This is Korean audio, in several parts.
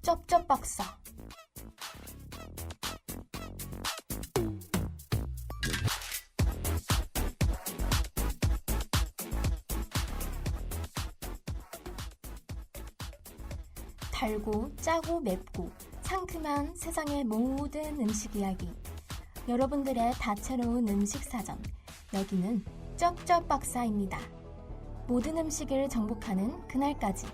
쩝쩝 박사. 달고 짜고 맵고 상큼한 세상의 모든 음식 이야기. 여러분들의 다채로운 음식 사전. 여기는 쩝쩝 박사입니다. 모든 음식을 정복하는 그날까지.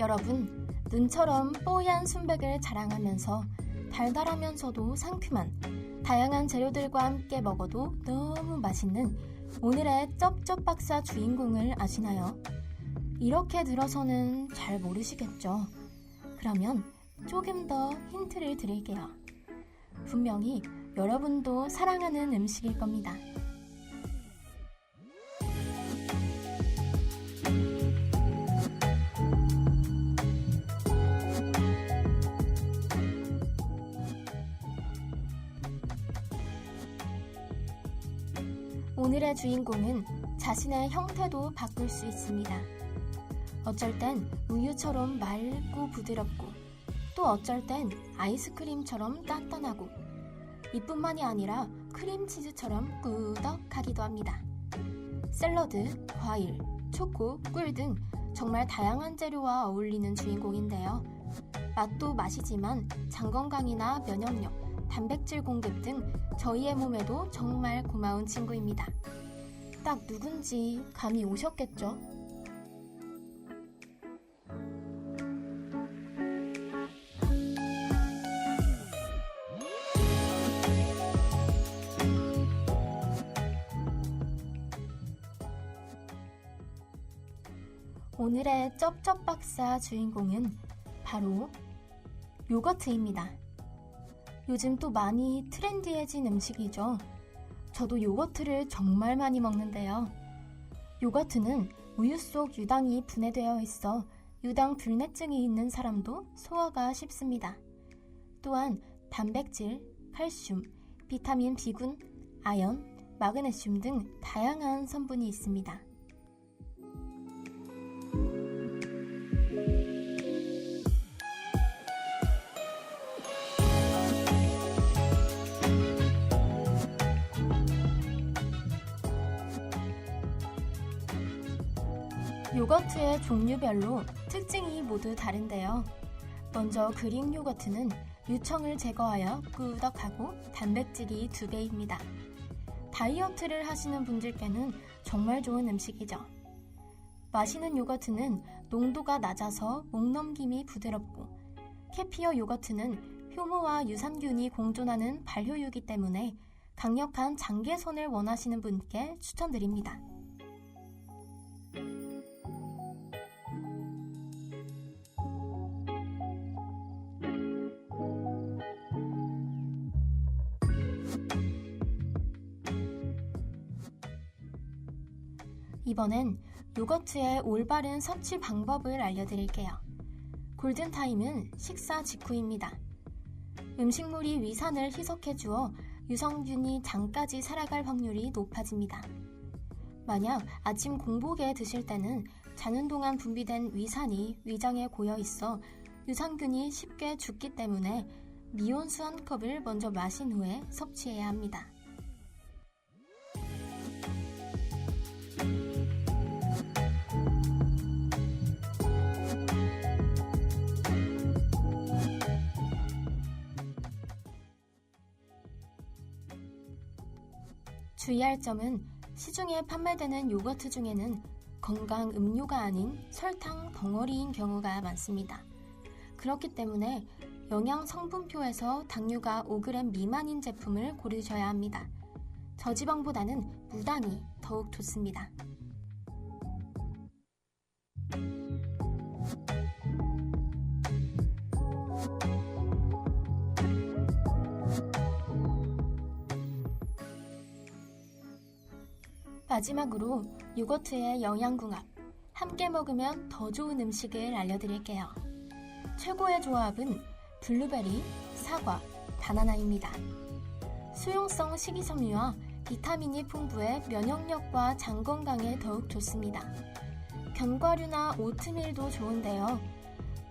여러분, 눈처럼 뽀얀 순백을 자랑하면서 달달하면서도 상큼한 다양한 재료들과 함께 먹어도 너무 맛있는 오늘의 쩝쩝 박사 주인공을 아시나요? 이렇게 들어서는 잘 모르시겠죠? 그러면 조금 더 힌트를 드릴게요. 분명히 여러분도 사랑하는 음식일 겁니다. 오늘의 주인공은 자신의 형태도 바꿀 수 있습니다. 어쩔 땐 우유처럼 맑고 부드럽고, 또 어쩔 땐 아이스크림처럼 단단하고, 이뿐만이 아니라 크림치즈처럼 꾸덕하기도 합니다. 샐러드, 과일, 초코, 꿀 등 정말 다양한 재료와 어울리는 주인공인데요. 맛도 맛이지만 장 건강이나 면역력, 단백질 공급 등 저희의 몸에도 정말 고마운 친구입니다. 딱 누군지 감이 오셨겠죠? 오늘의 쩝쩝 박사 주인공은 바로 요거트입니다. 요즘 또 많이 트렌디해진 음식이죠. 저도 요거트를 정말 많이 먹는데요. 요거트는 우유 속 유당이 분해되어 있어 유당 불내증이 있는 사람도 소화가 쉽습니다. 또한 단백질, 칼슘, 비타민 B군, 아연, 마그네슘 등 다양한 성분이 있습니다. 요거트의 종류별로 특징이 모두 다른데요. 먼저 그릭 요거트는 유청을 제거하여 꾸덕하고 단백질이 2배입니다. 다이어트를 하시는 분들께는 정말 좋은 음식이죠. 마시는 요거트는 농도가 낮아서 목 넘김이 부드럽고, 캐피어 요거트는 효모와 유산균이 공존하는 발효유기 때문에 강력한 장 개선을 원하시는 분께 추천드립니다. 이번엔 요거트의 올바른 섭취 방법을 알려드릴게요. 골든타임은 식사 직후입니다. 음식물이 위산을 희석해주어 유성균이 장까지 살아갈 확률이 높아집니다. 만약 아침 공복에 드실 때는 자는 동안 분비된 위산이 위장에 고여 있어 유산균이 쉽게 죽기 때문에 미온수 1컵을 먼저 마신 후에 섭취해야 합니다. 주의할 점은 시중에 판매되는 요거트 중에는 건강 음료가 아닌 설탕 덩어리인 경우가 많습니다. 그렇기 때문에 영양 성분표에서 당류가 5g 미만인 제품을 고르셔야 합니다. 저지방보다는 무당이 더욱 좋습니다. 마지막으로 요거트의 영양궁합, 함께 먹으면 더 좋은 음식을 알려드릴게요. 최고의 조합은 블루베리, 사과, 바나나입니다. 수용성 식이섬유와 비타민이 풍부해 면역력과 장 건강에 더욱 좋습니다. 견과류나 오트밀도 좋은데요.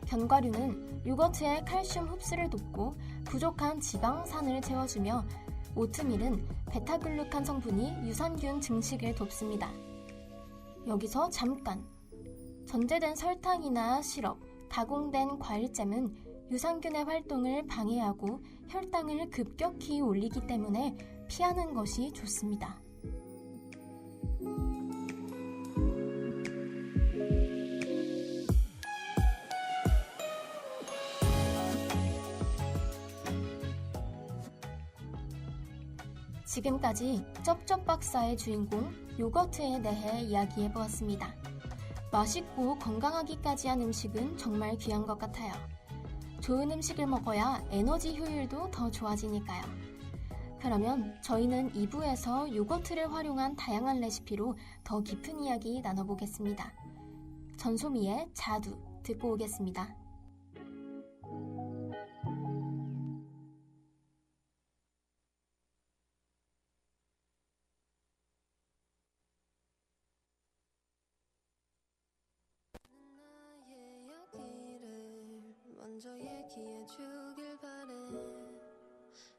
견과류는 요거트의 칼슘 흡수를 돕고 부족한 지방산을 채워주며 오트밀은 베타글루칸 성분이 유산균 증식을 돕습니다. 여기서 잠깐! 전제된 설탕이나 시럽, 가공된 과일잼은 유산균의 활동을 방해하고 혈당을 급격히 올리기 때문에 피하는 것이 좋습니다. 지금까지 쩝쩝박사의 주인공 요거트에 대해 이야기해보았습니다. 맛있고 건강하기까지 한 음식은 정말 귀한 것 같아요. 좋은 음식을 먹어야 에너지 효율도 더 좋아지니까요. 그러면 저희는 2부에서 요거트를 활용한 다양한 레시피로 더 깊은 이야기 나눠보겠습니다. 전소미의 자두 듣고 오겠습니다. 먼저 얘기해 주길 바래.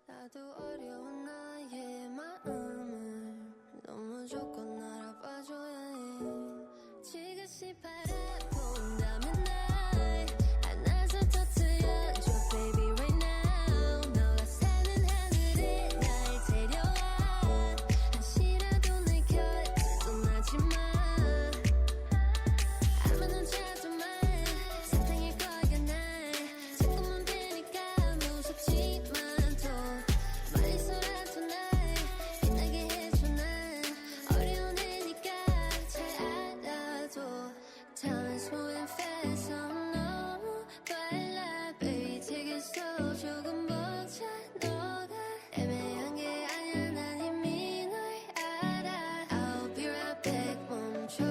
나도 어려운 나의 마음을 너무 조금 알아봐줘야 해. 지그시 바라본다면 날 안아서 터뜨려줘 baby right now. 너가 사는 하늘에 날 데려와. 한시라도 내 곁에 떠나지 마. 아무 눈치 하지 마. 사탕일 거야 날. 자꾸만 뵈니까 무섭지만 더 멀리서라도 날 빛나게 해줘. 난 어려운 애니까 잘 알아도. Time is moving fast, 너무 빨라 baby. 되겠어 조금 벅차. 너가 애매한 게 아니야. 난 이미 널 알아. I'll be right back. 멈춰.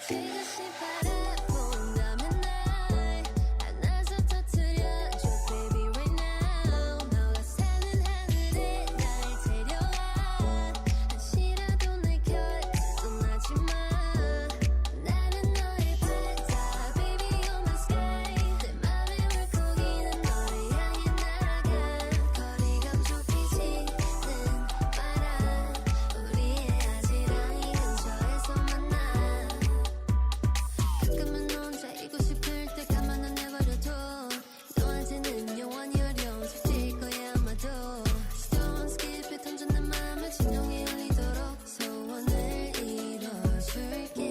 지그시 바라본다면 날 안아서 터뜨려줘 baby right now. 너가 사는 하늘에 날 데려와. 한시라도 내 곁에 떠나지 마. 나는 너의 바다 baby you're my sky. 내 맘에 물고기는 너를 향해 날아가. 거리감 좁히지는 마라. 우리의 아지랑이 근처에서 만나. 가끔은 혼자 있고 싶을 때 가만 안 내버려둬. 너한테는 영원히 어려운 숙제일 거야 아마도. Stone skip it 던져 내 맘을 진동이 울리도록 소원을 이뤄줄게.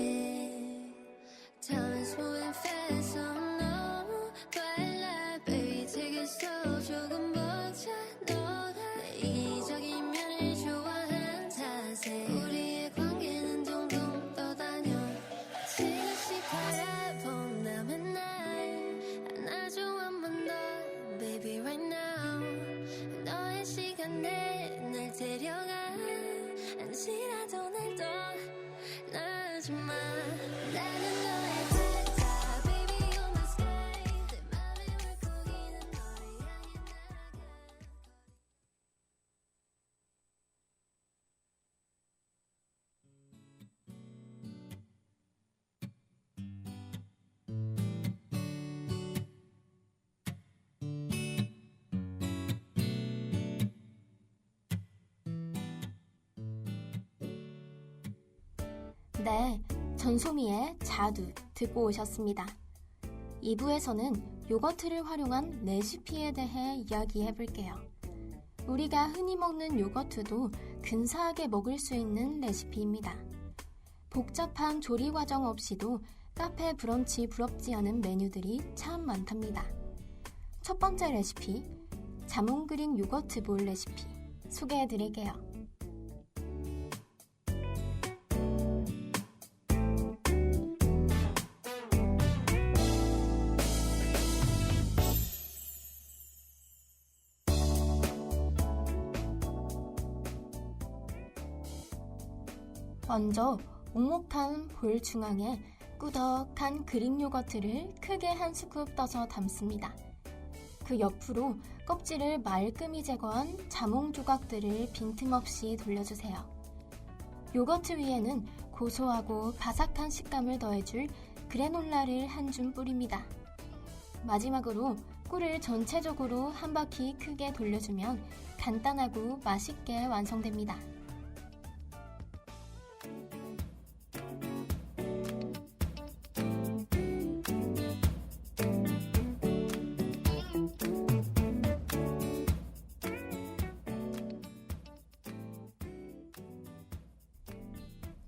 Time is moving fast, 너무 빨라 baby. 되겠어 조금 벅차. 너가 내 이기적인 면을 좋아한 탓에 우리의 관계는 동동 떠다녀. 지그시 바라본다면 날 안아줘 한 번 더 baby right now. 너의 시간에 날 데려가. 한시라도 날 떠나지 마. 나는 너의 바다 baby you're my sky. 내 맘에 물고기는 너를 향해 날아가. 네, 전소미의 자두 듣고 오셨습니다. 2부에서는 요거트를 활용한 레시피에 대해 이야기해 볼게요. 우리가 흔히 먹는 요거트도 근사하게 먹을 수 있는 레시피입니다. 복잡한 조리 과정 없이도 카페 브런치 부럽지 않은 메뉴들이 참 많답니다. 첫 번째 레시피, 자몽 그릭 요거트 볼 레시피 소개해 드릴게요. 먼저 오목한 볼 중앙에 꾸덕한 그릭 요거트를 크게 한 스쿱 떠서 담습니다. 그 옆으로 껍질을 말끔히 제거한 자몽 조각들을 빈틈없이 돌려주세요. 요거트 위에는 고소하고 바삭한 식감을 더해줄 그래놀라를 한 줌 뿌립니다. 마지막으로 꿀을 전체적으로 한 바퀴 크게 돌려주면 간단하고 맛있게 완성됩니다.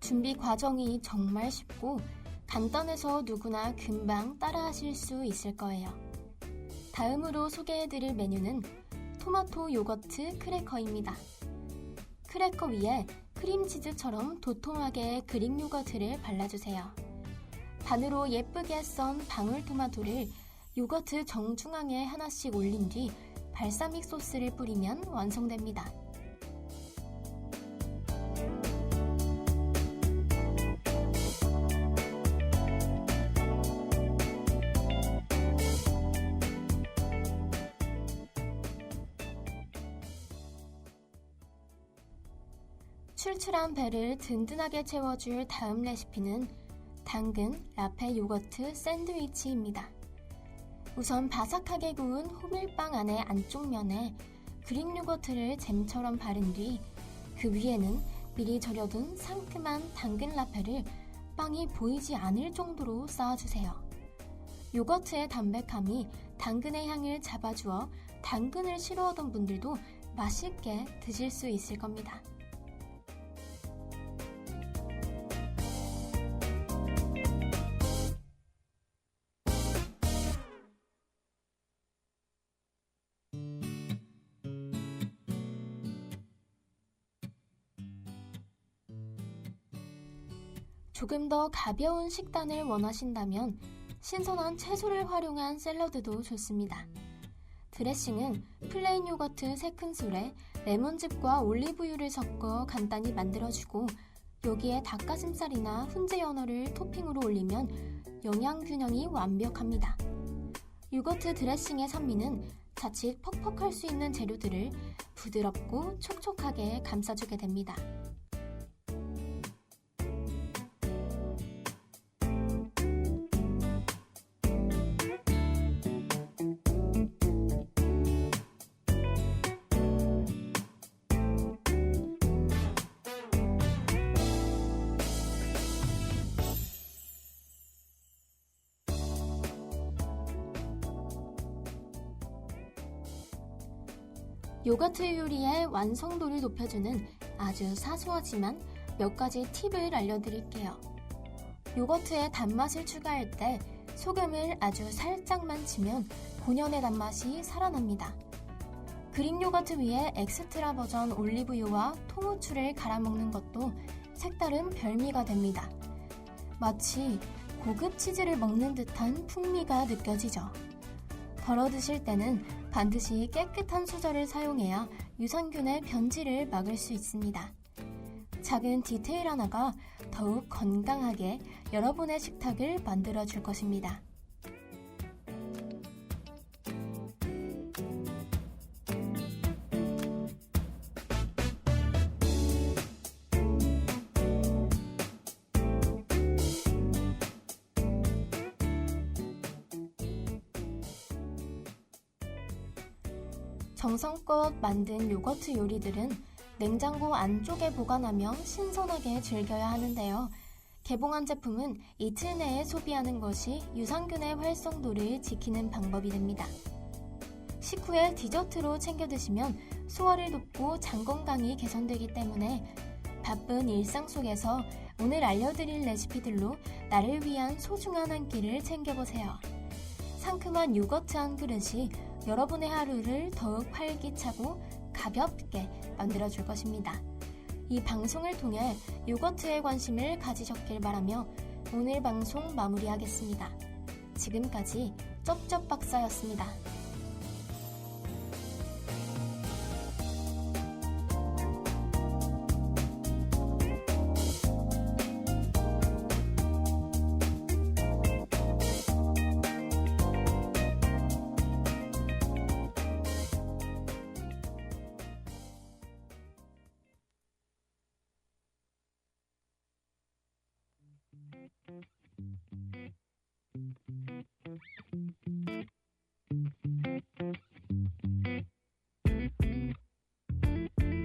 준비 과정이 정말 쉽고 간단해서 누구나 금방 따라하실 수 있을 거예요. 다음으로 소개해드릴 메뉴는 토마토 요거트 크래커입니다. 크래커 위에 크림치즈처럼 도톰하게 그릭 요거트를 발라주세요. 반으로 예쁘게 썬 방울토마토를 요거트 정중앙에 하나씩 올린 뒤 발사믹 소스를 뿌리면 완성됩니다. 출출한 배를 든든하게 채워줄 다음 레시피는 당근 라페 요거트 샌드위치입니다. 우선 바삭하게 구운 호밀빵 안의 안쪽 면에 그릭 요거트를 잼처럼 바른 뒤 그 위에는 미리 절여둔 상큼한 당근 라페를 빵이 보이지 않을 정도로 쌓아주세요. 요거트의 담백함이 당근의 향을 잡아주어 당근을 싫어하던 분들도 맛있게 드실 수 있을 겁니다. 조금 더 가벼운 식단을 원하신다면 신선한 채소를 활용한 샐러드도 좋습니다. 드레싱은 플레인 요거트 3큰술에 레몬즙과 올리브유를 섞어 간단히 만들어주고 여기에 닭가슴살이나 훈제 연어를 토핑으로 올리면 영양균형이 완벽합니다. 요거트 드레싱의 산미는 자칫 퍽퍽할 수 있는 재료들을 부드럽고 촉촉하게 감싸주게 됩니다. 요거트 요리의 완성도를 높여주는 아주 사소하지만 몇 가지 팁을 알려드릴게요. 요거트에 단맛을 추가할 때 소금을 아주 살짝만 치면 본연의 단맛이 살아납니다. 그릭 요거트 위에 엑스트라 버전 올리브유와 통후추를 갈아먹는 것도 색다른 별미가 됩니다. 마치 고급 치즈를 먹는 듯한 풍미가 느껴지죠. 덜어 드실 때는 반드시 깨끗한 수저를 사용해야 유산균의 변질을 막을 수 있습니다. 작은 디테일 하나가 더욱 건강하게 여러분의 식탁을 만들어줄 것입니다. 정성껏 만든 요거트 요리들은 냉장고 안쪽에 보관하며 신선하게 즐겨야 하는데요. 개봉한 제품은 이틀 내에 소비하는 것이 유산균의 활성도를 지키는 방법이 됩니다. 식후에 디저트로 챙겨 드시면 소화를 돕고 장 건강이 개선되기 때문에 바쁜 일상 속에서 오늘 알려드릴 레시피들로 나를 위한 소중한 한 끼를 챙겨보세요. 상큼한 요거트 한 그릇이 여러분의 하루를 더욱 활기차고 가볍게 만들어줄 것입니다. 이 방송을 통해 요거트에 관심을 가지셨길 바라며 오늘 방송 마무리하겠습니다. 지금까지 쩝쩝박사였습니다.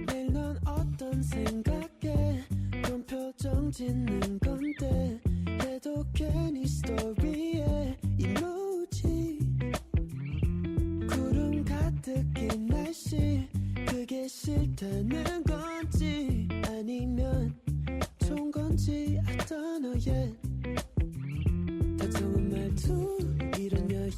매일 넌 어떤 생각에 그런 표정 짓는 건데 얘도 괜히 스토리에 이모지 구름 가득인 날씨 그게 싫다는 건지 아니면 좋은 건지 I don't know yet 다정한 말투 이런 여유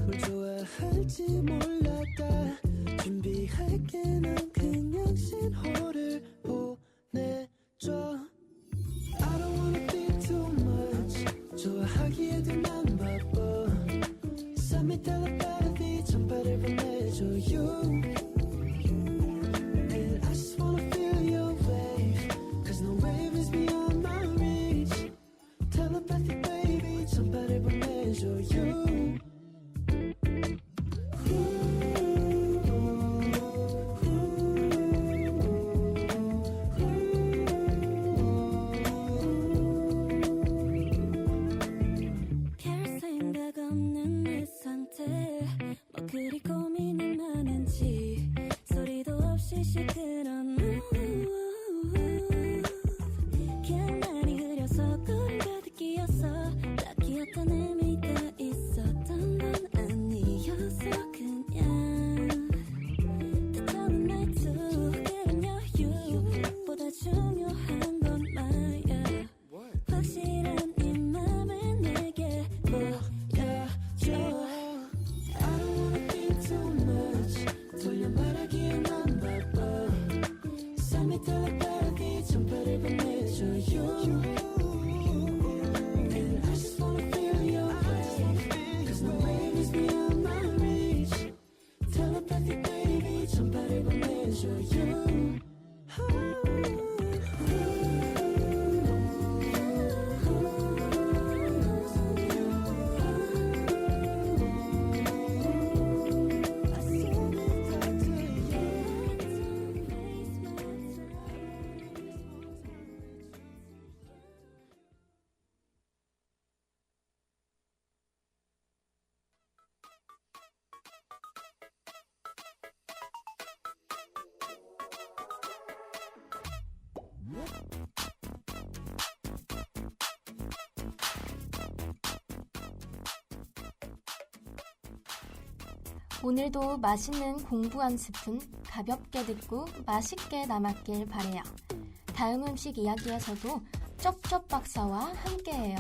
뭘 좋아할지 몰랐다 준비할게 난 그냥 신호를 보내줘 I don't wanna be too much 좋아하기에도 난 바빠 Send me telepathy 전파를 보내줘 you And I just wanna feel your wave Cause no wave is beyond my reach Telepathy baby 전파를 보내줘 you 별 생각 없는 내 상태 뭐 그리 고민이 많은지 소리도 없이 시끄러운 그냥 날이 흐려서 거리 가득 끼어서 딱히 어떤 의미가 있었던 건 아니어서 그냥 다정한 말투 그런 여유 무엇보다 중요한 건 나야 확실한 이 맘을 내게 보여줘 I don't wanna be too much 돌려 말하기에 난 바빠 Send me telepathy 전파를 보내줘 you And I just wanna feel your wave Cause no wave is beyond my reach Telepathy baby 전파를 보내줘 you 오늘도 맛있는 공부 한 스푼 가볍게 듣고 맛있게 남았길 바래요. 다음 음식 이야기에서도 쩝쩝 박사와 함께해요.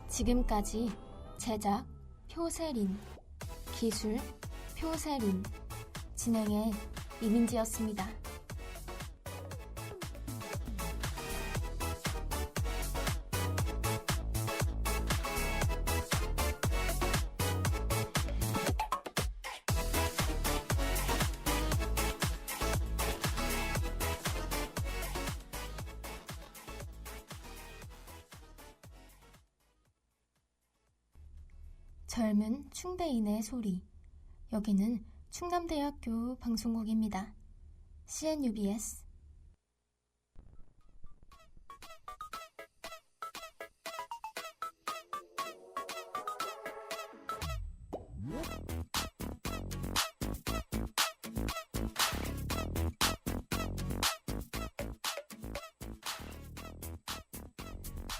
지금까지 제작 표세린, 기술 표세린, 진행의 이민지였습니다. 젊은 충대인의 소리. 여기는 충남대학교 방송국입니다. CNUBS.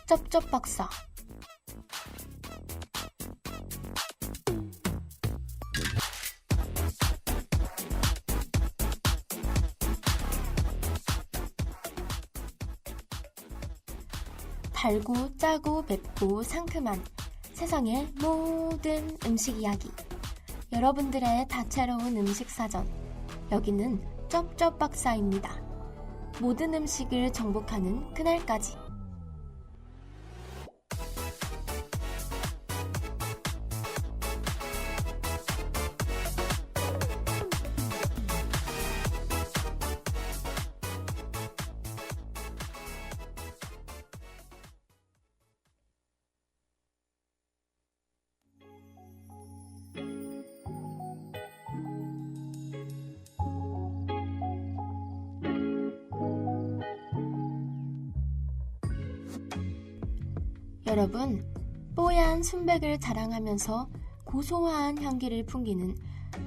쩝쩝 박사. 달고 짜고 맵고 상큼한 세상의 모든 음식 이야기. 여러분들의 다채로운 음식 사전. 여기는 쩝쩝 박사입니다. 모든 음식을 정복하는 그날까지. 여러분, 뽀얀 순백을 자랑하면서 고소한 향기를 풍기는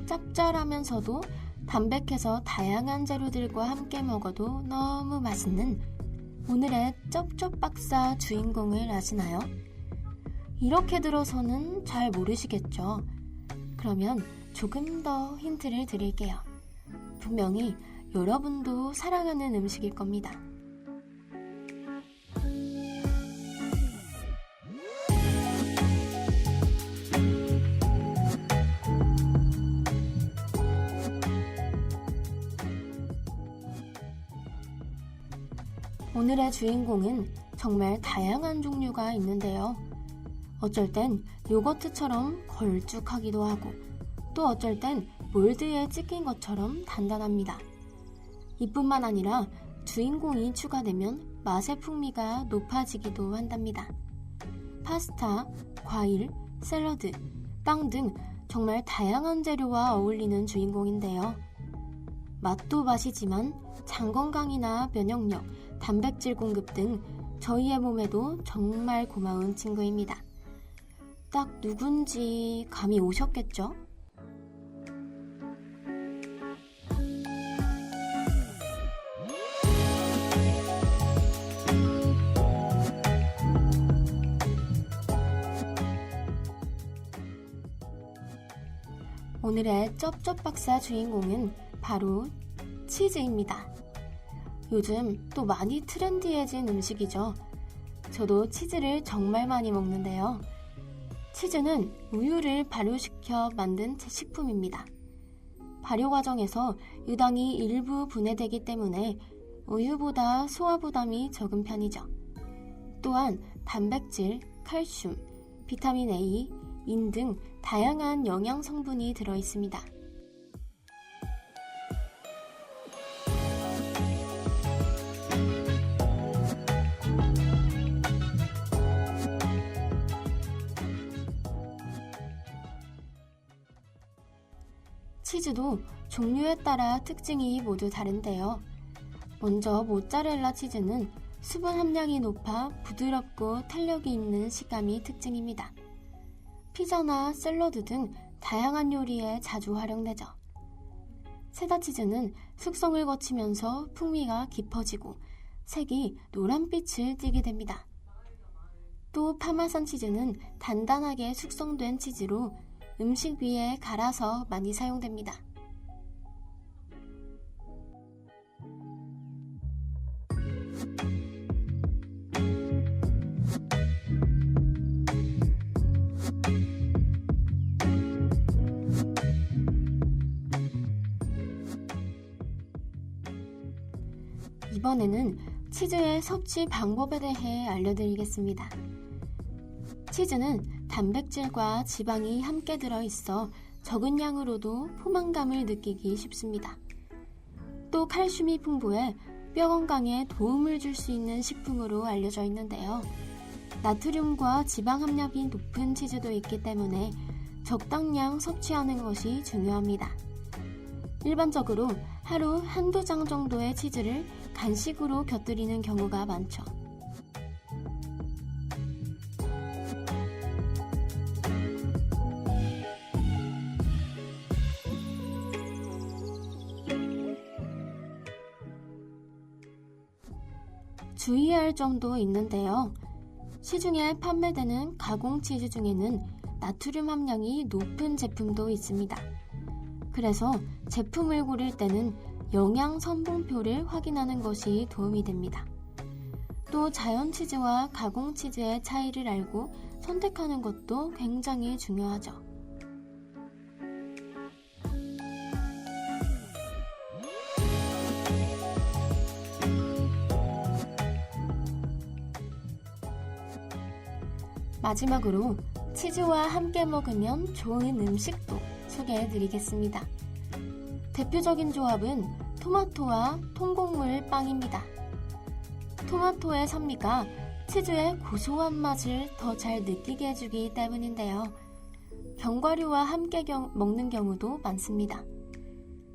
짭짤하면서도 담백해서 다양한 재료들과 함께 먹어도 너무 맛있는 오늘의 쩝쩝박사 주인공을 아시나요? 이렇게 들어서는 잘 모르시겠죠? 그러면 조금 더 힌트를 드릴게요. 분명히 여러분도 사랑하는 음식일 겁니다. 오늘의 주인공은 정말 다양한 종류가 있는데요. 어쩔 땐 요거트처럼 걸쭉하기도 하고 또 어쩔 땐 몰드에 찍힌 것처럼 단단합니다. 이뿐만 아니라 주인공이 추가되면 맛의 풍미가 높아지기도 한답니다. 파스타, 과일, 샐러드, 빵 등 정말 다양한 재료와 어울리는 주인공인데요. 맛도 맛이지만 장 건강이나 면역력, 단백질 공급 등 저희의 몸에도 정말 고마운 친구입니다. 딱 누군지 감이 오셨겠죠? 오늘의 쩝쩝박사 주인공은 바로 치즈입니다. 요즘 또 많이 트렌디해진 음식이죠. 저도 치즈를 정말 많이 먹는데요. 치즈는 우유를 발효시켜 만든 식품입니다. 발효 과정에서 유당이 일부 분해되기 때문에 우유보다 소화 부담이 적은 편이죠. 또한 단백질, 칼슘, 비타민 A, 인 등 다양한 영양 성분이 들어 있습니다. 치즈도 종류에 따라 특징이 모두 다른데요. 먼저 모짜렐라 치즈는 수분 함량이 높아 부드럽고 탄력이 있는 식감이 특징입니다. 피자나 샐러드 등 다양한 요리에 자주 활용되죠. 체다 치즈는 숙성을 거치면서 풍미가 깊어지고 색이 노란빛을 띠게 됩니다. 또 파마산 치즈는 단단하게 숙성된 치즈로 음식 위에 갈아서 많이 사용됩니다. 이번에는 치즈의 섭취 방법에 대해 알려드리겠습니다. 치즈는 단백질과 지방이 함께 들어있어 적은 양으로도 포만감을 느끼기 쉽습니다. 또 칼슘이 풍부해 뼈 건강에 도움을 줄 수 있는 식품으로 알려져 있는데요. 나트륨과 지방 함량이 높은 치즈도 있기 때문에 적당량 섭취하는 것이 중요합니다. 일반적으로 하루 한두 장 정도의 치즈를 간식으로 곁들이는 경우가 많죠. 주의할 점도 있는데요. 시중에 판매되는 가공치즈 중에는 나트륨 함량이 높은 제품도 있습니다. 그래서 제품을 고를 때는 영양 성분표를 확인하는 것이 도움이 됩니다. 또 자연치즈와 가공치즈의 차이를 알고 선택하는 것도 굉장히 중요하죠. 마지막으로 치즈와 함께 먹으면 좋은 음식도 소개해드리겠습니다. 대표적인 조합은 토마토와 통곡물 빵입니다. 토마토의 산미가 치즈의 고소한 맛을 더 잘 느끼게 해주기 때문인데요. 견과류와 함께 먹는 경우도 많습니다.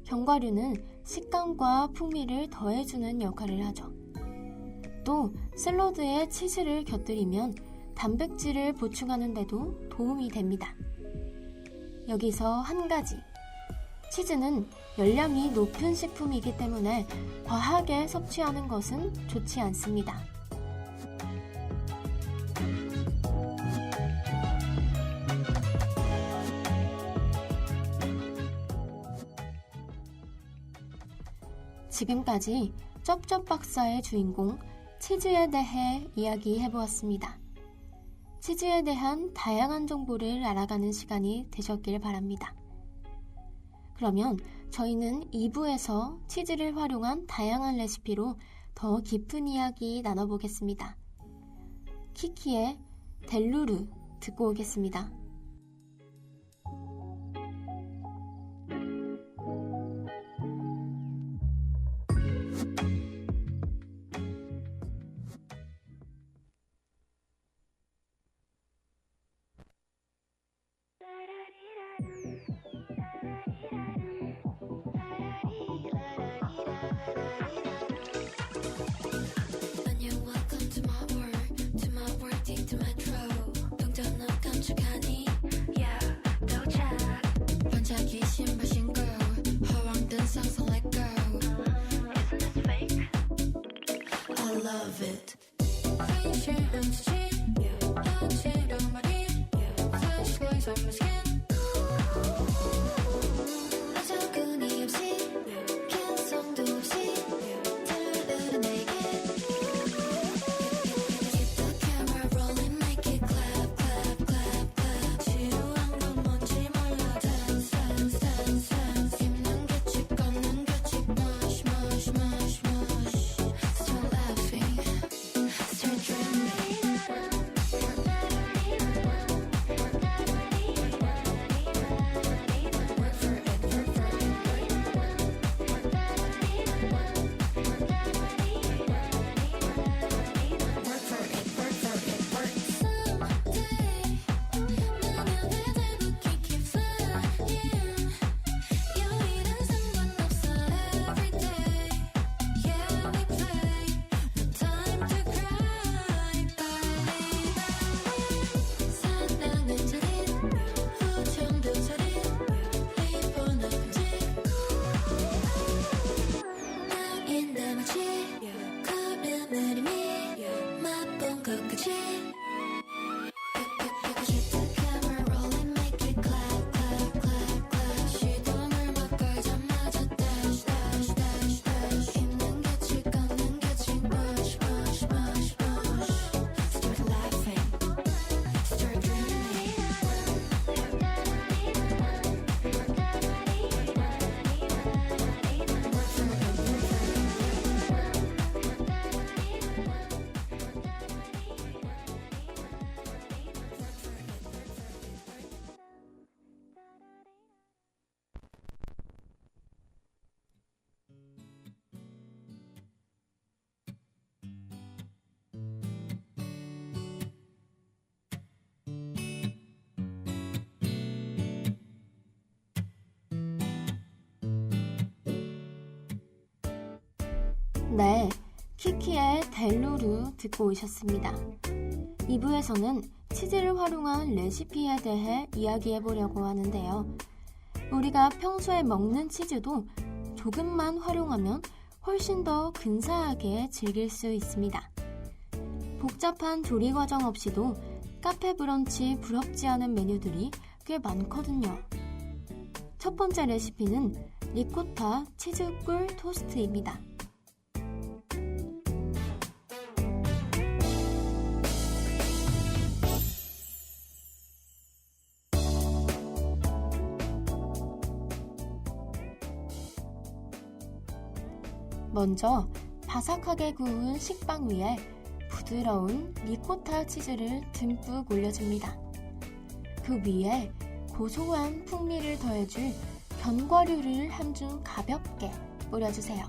견과류는 식감과 풍미를 더해주는 역할을 하죠. 또 샐러드에 치즈를 곁들이면 단백질을 보충하는 데도 도움이 됩니다. 여기서 한 가지. 치즈는 열량이 높은 식품이기 때문에 과하게 섭취하는 것은 좋지 않습니다. 지금까지 쩝쩝 박사의 주인공 치즈에 대해 이야기해보았습니다. 치즈에 대한 다양한 정보를 알아가는 시간이 되셨길 바랍니다. 그러면 저희는 2부에서 치즈를 활용한 다양한 레시피로 더 깊은 이야기 나눠보겠습니다. 키키의 델루르 듣고 오겠습니다. Welcome to my world, take to metro. 동전은 감축하니, yeah, 도착. 반짝이 신발 신고, 허황된 상상 let go. Isn't this fake? I love it. Facial 훔치지, 하지런 말이, flashlight on my skin. 어처구니 없이, 개성도 없이, 들으려 내게. Keep the camera rolling, make it clap, clap, clap, clap. 지루한 건 뭔지 몰라. Dance, dance, dance, dance. 입는 규칙, 걷는 규칙. Mush, mush, mush, mush. Start laughing, start dreaming. Work for it, work for it. Work for it, work for it, work. Someday, 나는 그대로 keep flying. 요일은 상관없어. Every day, yeah we play. No time to cry. 빨리 빨리. 사랑은 저릿, 후청도 저릿. 리본 없지. 나인데 마치 구름 내림이 맛본 것 같이. Keep the camera rolling, make it clap, clap, clap, clap. 시동을 막 걸자마자 dash, dash, dash, dash. 입는 규칙, 걷는 규칙. Push, push, push, push. Start laughing, start dreaming. Work for it, work for it. 네, 키키의 델루르 듣고 오셨습니다. 2부에서는 치즈를 활용한 레시피에 대해 이야기해보려고 하는데요. 우리가 평소에 먹는 치즈도 조금만 활용하면 훨씬 더 근사하게 즐길 수 있습니다. 복잡한 조리 과정 없이도 카페 브런치 부럽지 않은 메뉴들이 꽤 많거든요. 첫 번째 레시피는 리코타 치즈꿀 토스트입니다. 먼저 바삭하게 구운 식빵 위에 부드러운 리코타 치즈를 듬뿍 올려줍니다. 그 위에 고소한 풍미를 더해줄 견과류를 한 줌 가볍게 뿌려주세요.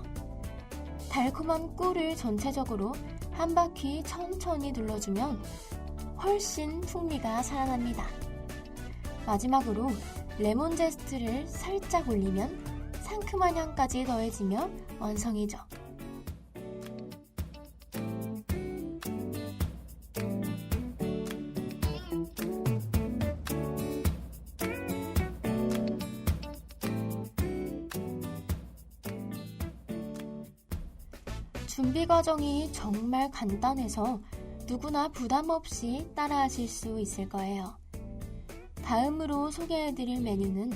달콤한 꿀을 전체적으로 한 바퀴 천천히 둘러주면 훨씬 풍미가 살아납니다. 마지막으로 레몬 제스트를 살짝 올리면 상큼한 향까지 더해지며 완성이죠. 준비 과정이 정말 간단해서 누구나 부담 없이 따라하실 수 있을 거예요. 다음으로 소개해드릴 메뉴는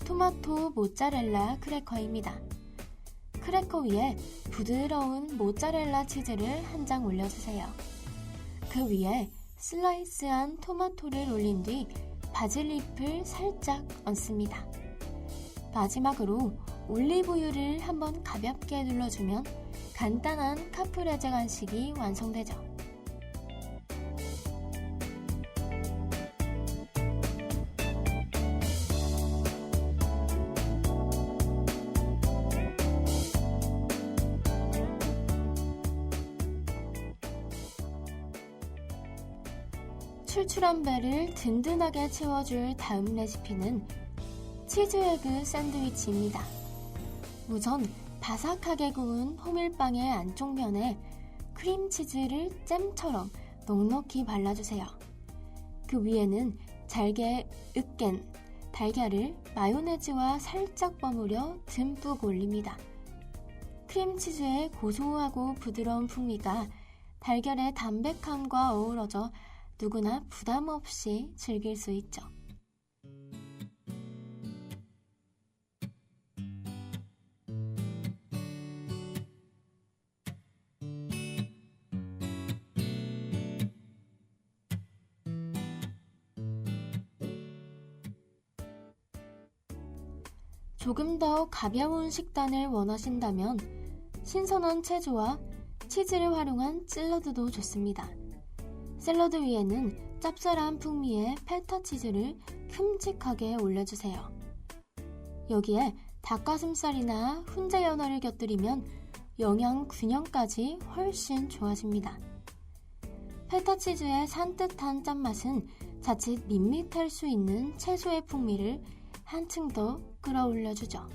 토마토 모짜렐라 크래커입니다. 크래커 위에 부드러운 모짜렐라 치즈를 한 장 올려주세요. 그 위에 슬라이스한 토마토를 올린 뒤 바질잎을 살짝 얹습니다. 마지막으로 올리브유를 한번 가볍게 눌러주면 간단한 카프레제 간식이 완성되죠. 출출한 배를 든든하게 채워줄 다음 레시피는 치즈에그 샌드위치입니다. 우선 바삭하게 구운 호밀빵의 안쪽 면에 크림치즈를 잼처럼 넉넉히 발라주세요. 그 위에는 잘게 으깬 달걀을 마요네즈와 살짝 버무려 듬뿍 올립니다. 크림치즈의 고소하고 부드러운 풍미가 달걀의 담백함과 어우러져 누구나 부담 없이 즐길 수 있죠. 조금 더 가벼운 식단을 원하신다면 신선한 채소와 치즈를 활용한 샐러드도 좋습니다. 샐러드 위에는 짭짤한 풍미의 페타 치즈를 큼직하게 올려주세요. 여기에 닭가슴살이나 훈제 연어를 곁들이면 영양 균형까지 훨씬 좋아집니다. 페타 치즈의 산뜻한 짠맛은 자칫 밋밋할 수 있는 채소의 풍미를 한층 더 끌어올려주죠.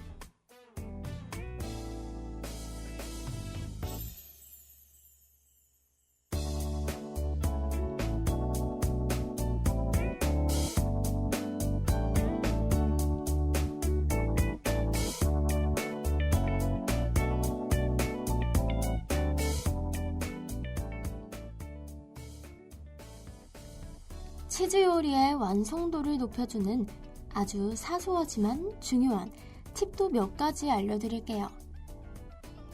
치즈 요리의 완성도를 높여주는 아주 사소하지만 중요한 팁도 몇 가지 알려드릴게요.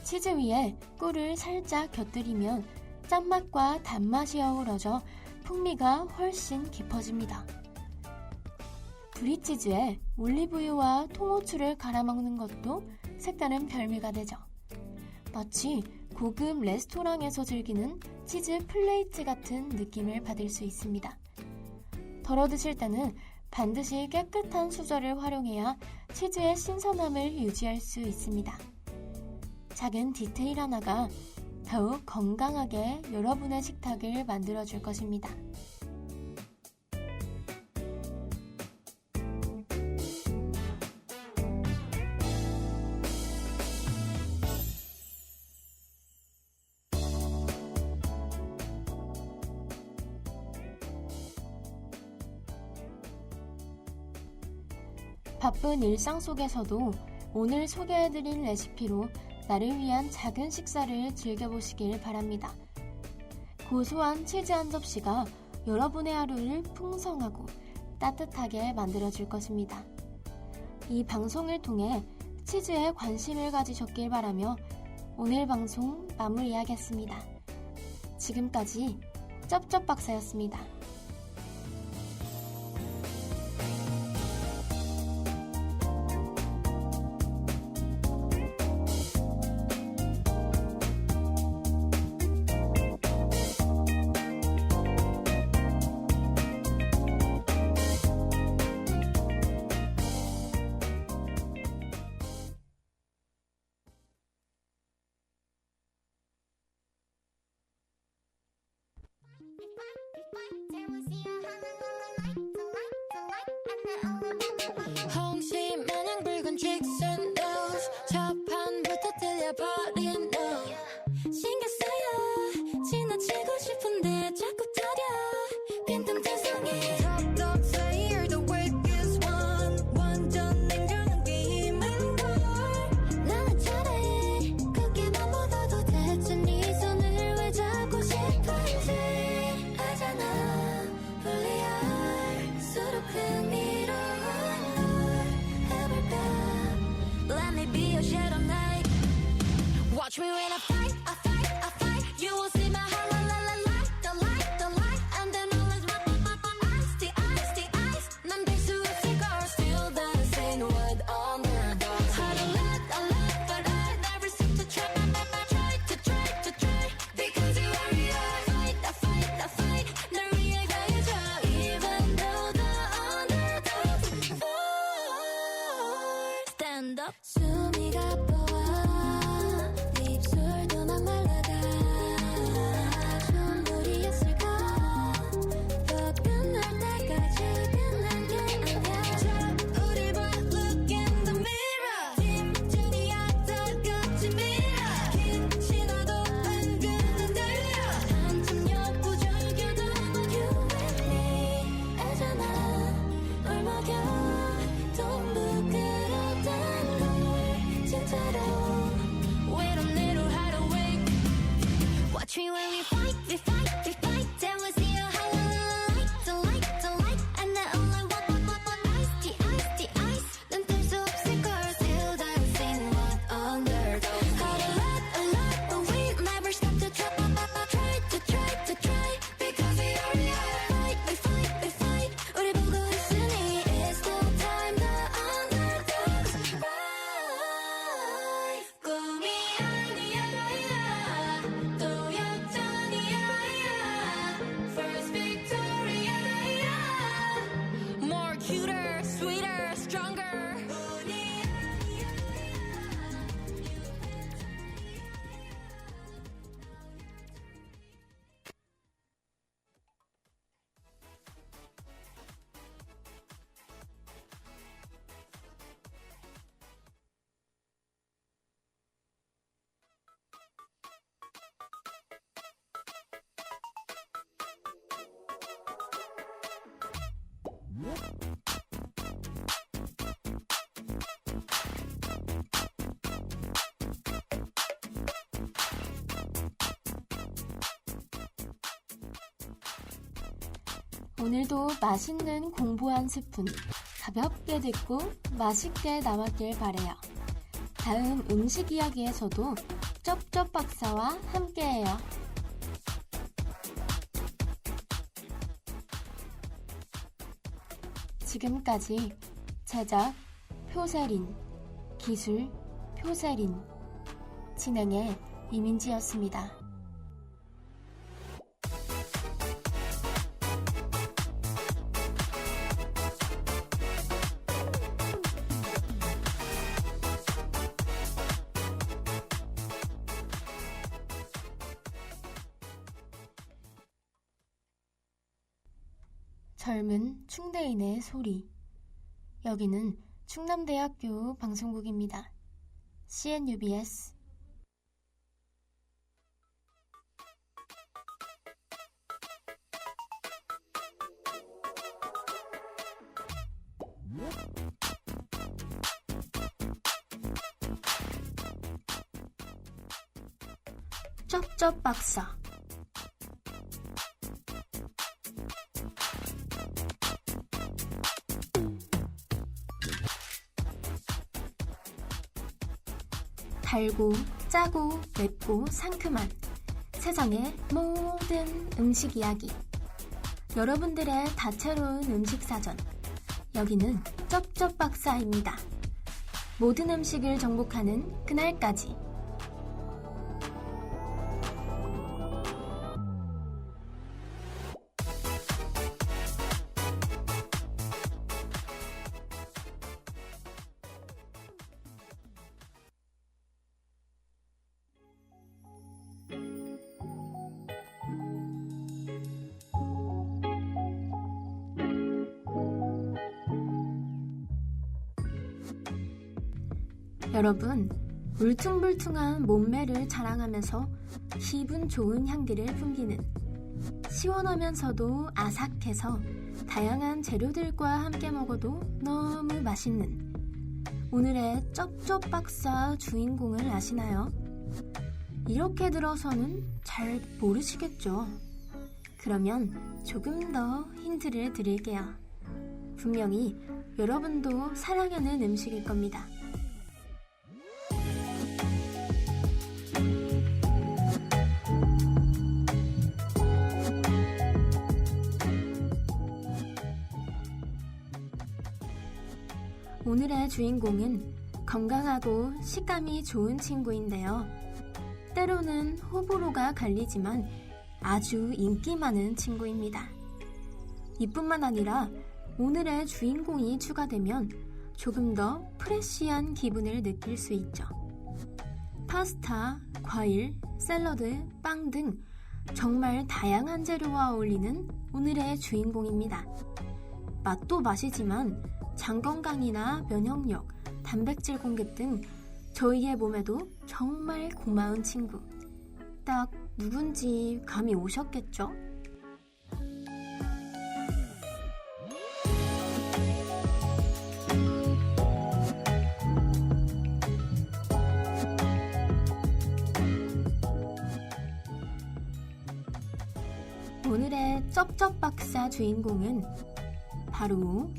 치즈 위에 꿀을 살짝 곁들이면 짠맛과 단맛이 어우러져 풍미가 훨씬 깊어집니다. 브리치즈에 올리브유와 통후추를 갈아 먹는 것도 색다른 별미가 되죠. 마치 고급 레스토랑에서 즐기는 치즈 플레이트 같은 느낌을 받을 수 있습니다. 덜어 드실 때는 반드시 깨끗한 수저를 활용해야 치즈의 신선함을 유지할 수 있습니다. 작은 디테일 하나가 더욱 건강하게 여러분의 식탁을 만들어줄 것입니다. 바쁜 일상 속에서도 오늘 소개해드린 레시피로 나를 위한 작은 식사를 즐겨보시길 바랍니다. 고소한 치즈 한 접시가 여러분의 하루를 풍성하고 따뜻하게 만들어줄 것입니다. 이 방송을 통해 치즈에 관심을 가지셨길 바라며 오늘 방송 마무리하겠습니다. 지금까지 쩝쩝박사였습니다. 홍시 마냥 붉은 직선 nose 첫판부터 들려버린 no 신경 쓰여 지나치고 싶은데 자꾸 타려 빈틈 투성이 Top dog say you're the weakest one 완전 냉정한 게임은 걸 나는 잘해 그게만 먹어도 대체 네 Watch me when I fight, I fight, I fight. You will see my heart, la la la la, the light, the light, and then all is ice, the ice, the ice. 난 될 수 없을 걸, still dancing with underdogs. I don't let, but I never seem to try, to try. Because you are real. Fight, I fight, I fight. 널 위해 가야죠, even though the underdogs fall. Stand up. 숨이 가빠와. 입술도 막 말라가. 눈물이었을까? 더 끝날 때까지 끝난 게 아니야. 자, 우리 봐, look in the mirror. 팀전이야, 더 같이 밀어. 긴 신호도 은근 들려. 한참 역부절교도 you and me. 애잖아, 울먹여. 돈 부끄럽다는 걸 진짜로. We don't need to hide away. Watch me when we fight, we fight, we fight. Then we see a highlight, the light, the light. And then all I want, ice, the ice, the ice. 난 뗄 수 없을 걸, still dancing with underdogs. Had a lot, but we never stop to try, to try. Because we are real. Fight, we fight, we fight. 우리 보고 있으니 it's the time the underdogs rise. 꿈이 아니야, 또 역전이야. First victory, more cuter, sweeter, stronger. 운이 아니야. 오늘도 맛있는 공부 한 스푼 가볍게 듣고 맛있게 남았길 바래요. 다음 음식 이야기에서도 쩝쩝 박사와 함께해요. 지금까지 제작 표세린, 기술 표세린, 진행의 이민지였습니다. 젊은 충대인의 소리. 여기는 충남대학교 방송국입니다. CNUBS. 쩝쩝 박사. 달고, 짜고, 맵고, 상큼한 세상의 모든 음식 이야기. 여러분들의 다채로운 음식 사전. 여기는 쩝쩝 박사입니다. 모든 음식을 정복하는 그날까지. 여러분, 울퉁불퉁한 몸매를 자랑하면서 기분 좋은 향기를 풍기는, 시원하면서도 아삭해서 다양한 재료들과 함께 먹어도 너무 맛있는 오늘의 쩝쩝 박사 주인공을 아시나요? 이렇게 들어서는 잘 모르시겠죠? 그러면 조금 더 힌트를 드릴게요. 분명히 여러분도 사랑하는 음식일 겁니다. 오늘의 주인공은 건강하고 식감이 좋은 친구인데요. 때로는 호불호가 갈리지만 아주 인기 많은 친구입니다. 이뿐만 아니라 오늘의 주인공이 추가되면 조금 더 프레쉬한 기분을 느낄 수 있죠. 파스타, 과일, 샐러드, 빵 등 정말 다양한 재료와 어울리는 오늘의 주인공입니다. 맛도 맛이지만 장 건강이나 면역력, 단백질 공급 등 저희의 몸에도 정말 고마운 친구. 딱 누군지 감이 오셨겠죠? 오늘의 쩝쩝박사 주인공은 바로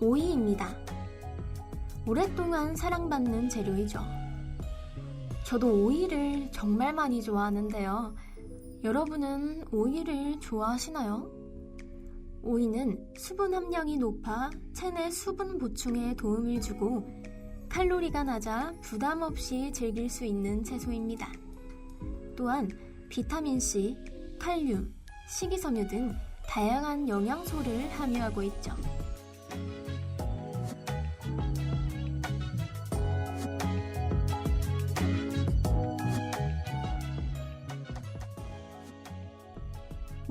오이입니다. 오랫동안 사랑받는 재료이죠. 저도 오이를 정말 많이 좋아하는데요. 여러분은 오이를 좋아하시나요? 오이는 수분 함량이 높아 체내 수분 보충에 도움을 주고 칼로리가 낮아 부담 없이 즐길 수 있는 채소입니다. 또한 비타민C, 칼륨, 식이섬유 등 다양한 영양소를 함유하고 있죠.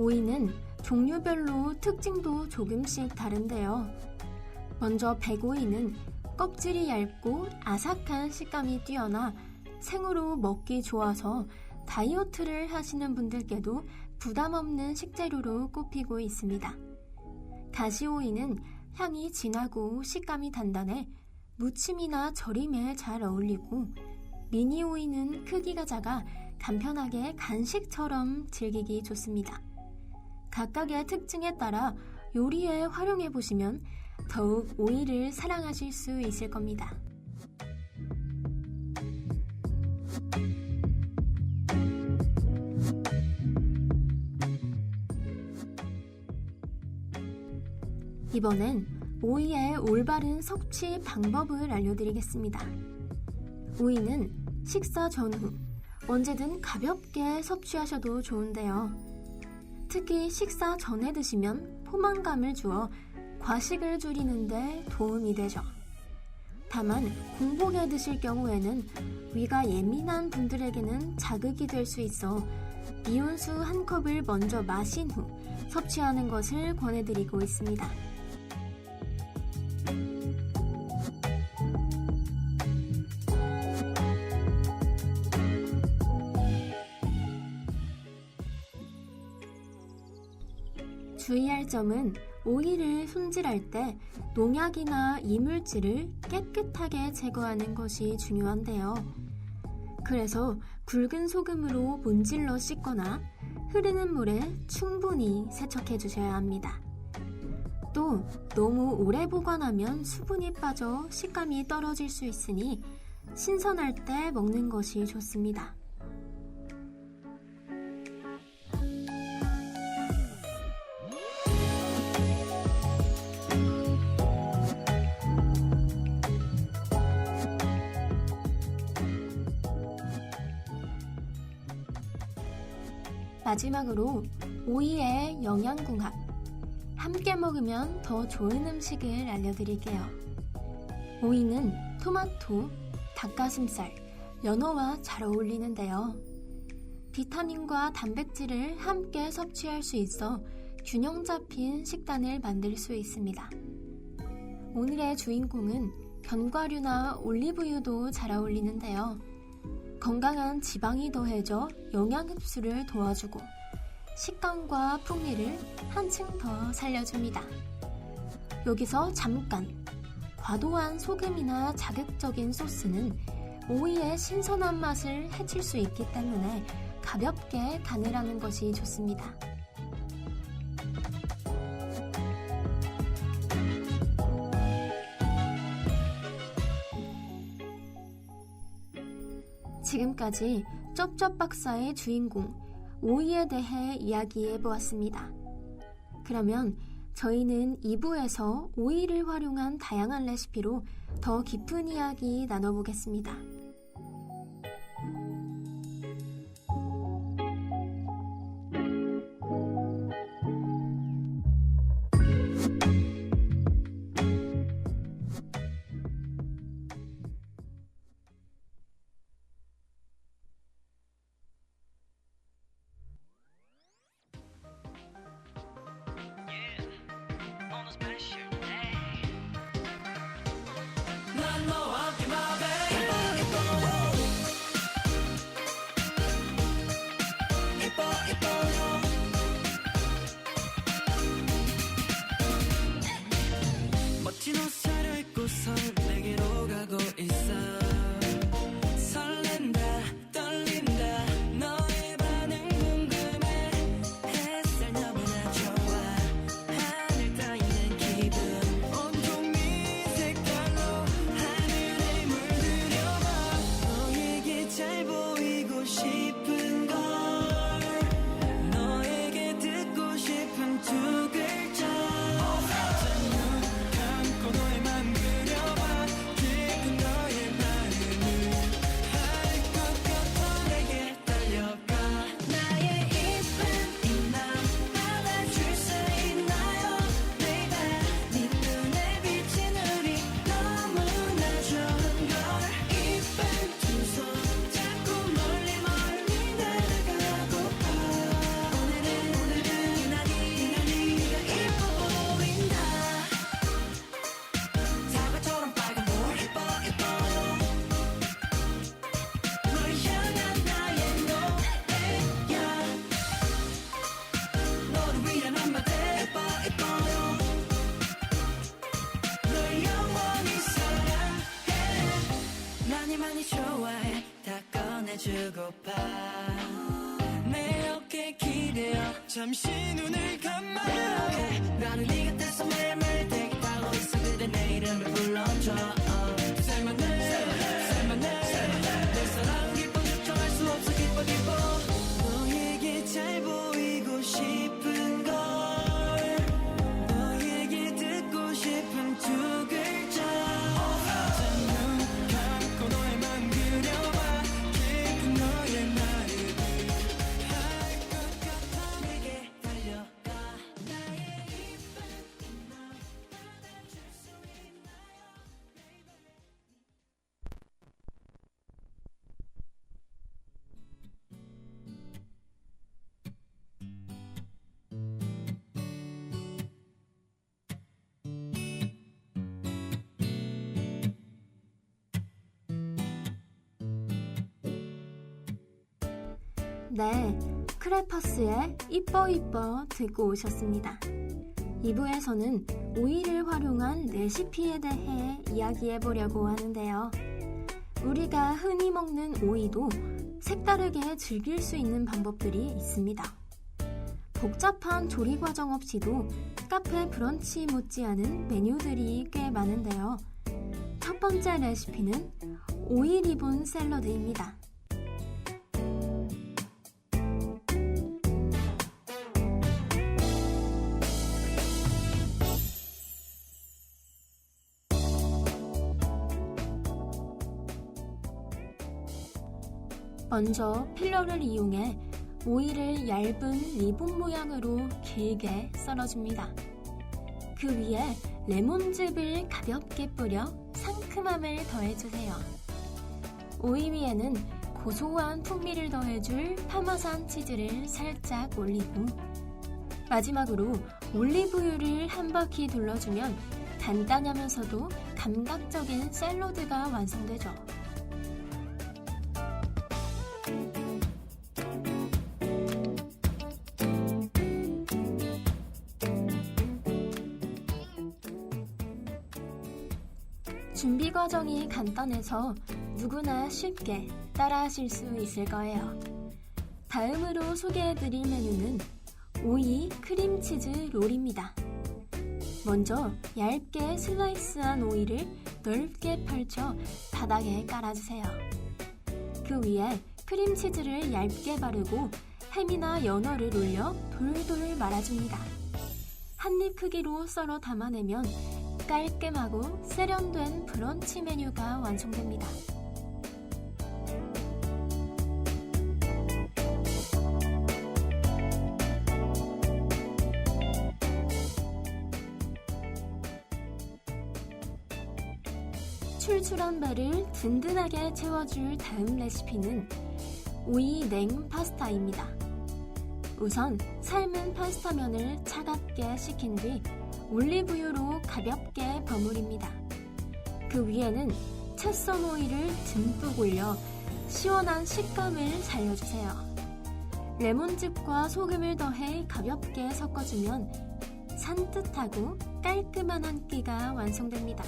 오이는 종류별로 특징도 조금씩 다른데요. 먼저 백오이는 껍질이 얇고 아삭한 식감이 뛰어나 생으로 먹기 좋아서 다이어트를 하시는 분들께도 부담 없는 식재료로 꼽히고 있습니다. 가시오이는 향이 진하고 식감이 단단해 무침이나 절임에 잘 어울리고, 미니오이는 크기가 작아 간편하게 간식처럼 즐기기 좋습니다. 각각의 특징에 따라 요리에 활용해 보시면 더욱 오이를 사랑하실 수 있을 겁니다. 이번엔 오이의 올바른 섭취 방법을 알려드리겠습니다. 오이는 식사 전후 언제든 가볍게 섭취하셔도 좋은데요. 특히 식사 전에 드시면 포만감을 주어 과식을 줄이는데 도움이 되죠. 다만 공복에 드실 경우에는 위가 예민한 분들에게는 자극이 될 수 있어 이온수 한 컵을 먼저 마신 후 섭취하는 것을 권해드리고 있습니다. 주의할 점은 오이를 손질할 때 농약이나 이물질을 깨끗하게 제거하는 것이 중요한데요. 그래서 굵은 소금으로 문질러 씻거나 흐르는 물에 충분히 세척해 주셔야 합니다. 또 너무 오래 보관하면 수분이 빠져 식감이 떨어질 수 있으니 신선할 때 먹는 것이 좋습니다. 마지막으로 오이의 영양궁합, 함께 먹으면 더 좋은 음식을 알려드릴게요. 오이는 토마토, 닭가슴살, 연어와 잘 어울리는데요. 비타민과 단백질을 함께 섭취할 수 있어 균형 잡힌 식단을 만들 수 있습니다. 오늘의 주인공은 견과류나 올리브유도 잘 어울리는데요. 건강한 지방이 더해져 영양 흡수를 도와주고 식감과 풍미를 한층 더 살려줍니다. 여기서 잠깐, 과도한 소금이나 자극적인 소스는 오이의 신선한 맛을 해칠 수 있기 때문에 가볍게 간을 하는 것이 좋습니다. 지금까지 쩝쩝박사의 주인공 오이에 대해 이야기해 보았습니다. 그러면 저희는 2부에서 오이를 활용한 다양한 레시피로 더 깊은 이야기 나눠보겠습니다. 난 너와 함께 my baby 이뻐 멋진 옷 차려입고서 내게로 가고 있어 설렌다 떨린다 너의 반응 궁금해 햇살 너무나 좋아 하늘 떠있는 기분 온통 네 색깔로 하늘에 물들여봐 너에게 잘 보이고 싶은 걸 너에게 듣고 싶은 두 글자 눈 감고 너의 맘 그려봐 깊은 너의 마음을 할 것 같아 내게 달려가 나의 이쁜 이맘 받아줄 수 있나요 baby 네 눈에 비친 우리 너무나 좋은 걸 이쁜 두 손 잡고 멀리 날아가고파 오늘은 유난히 네가 이뻐 보인다 사과처럼 빨간 볼 이뻐 널 향한 나의 노래야 너를 위한 한마디 이뻐요 널 영원히 사랑해 많이 좋아해 다 꺼내주고파 내 어깨 기대어 잠시 눈을 감아 나는 네 곁에서 매일매일 대기타고 있어 그대 내 이름을 불러줘 살만해 내 사랑 기뻐 주저할 수 없어 기뻐 너에게 잘 보이고 싶은 걸 너에게 듣고 싶은 두 글자 눈 감고 너의 맘 그려봐 깊은 너의 마음을 할 것 같아 내게 달려가 나의 이쁜 이맘 받아줄 수 있나요 네, 크레파스의 이뻐 듣고 오셨습니다. 2부에서는 오이를 활용한 레시피에 대해 이야기해보려고 하는데요. 우리가 흔히 먹는 오이도 색다르게 즐길 수 있는 방법들이 있습니다. 복잡한 조리 과정 없이도 카페 브런치 못지않은 메뉴들이 꽤 많은데요. 첫 번째 레시피는 오이 리본 샐러드입니다. 먼저 필러를 이용해 오이를 얇은 리본 모양으로 길게 썰어줍니다. 그 위에 레몬즙을 가볍게 뿌려 상큼함을 더해주세요. 오이 위에는 고소한 풍미를 더해줄 파마산 치즈를 살짝 올리고 마지막으로 올리브유를 한 바퀴 둘러주면 간단하면서도 감각적인 샐러드가 완성되죠. 준비 과정이 간단해서 누구나 쉽게 따라하실 수 있을 거예요. 다음으로 소개해드릴 메뉴는 오이 크림치즈 롤입니다. 먼저 얇게 슬라이스한 오이를 넓게 펼쳐 바닥에 깔아주세요. 그 위에 크림치즈를 얇게 바르고 햄이나 연어를 올려 돌돌 말아줍니다. 한입 크기로 썰어 담아내면 깔끔하고 세련된 브런치 메뉴가 완성됩니다. 출출한 배를 든든하게 채워줄 다음 레시피는 오이 냉 파스타입니다. 우선 삶은 파스타면을 차갑게 식힌 뒤 올리브유로 가볍게 버무립니다. 그 위에는 채썬 오이를 듬뿍 올려 시원한 식감을 살려주세요. 레몬즙과 소금을 더해 가볍게 섞어주면 산뜻하고 깔끔한 한 끼가 완성됩니다.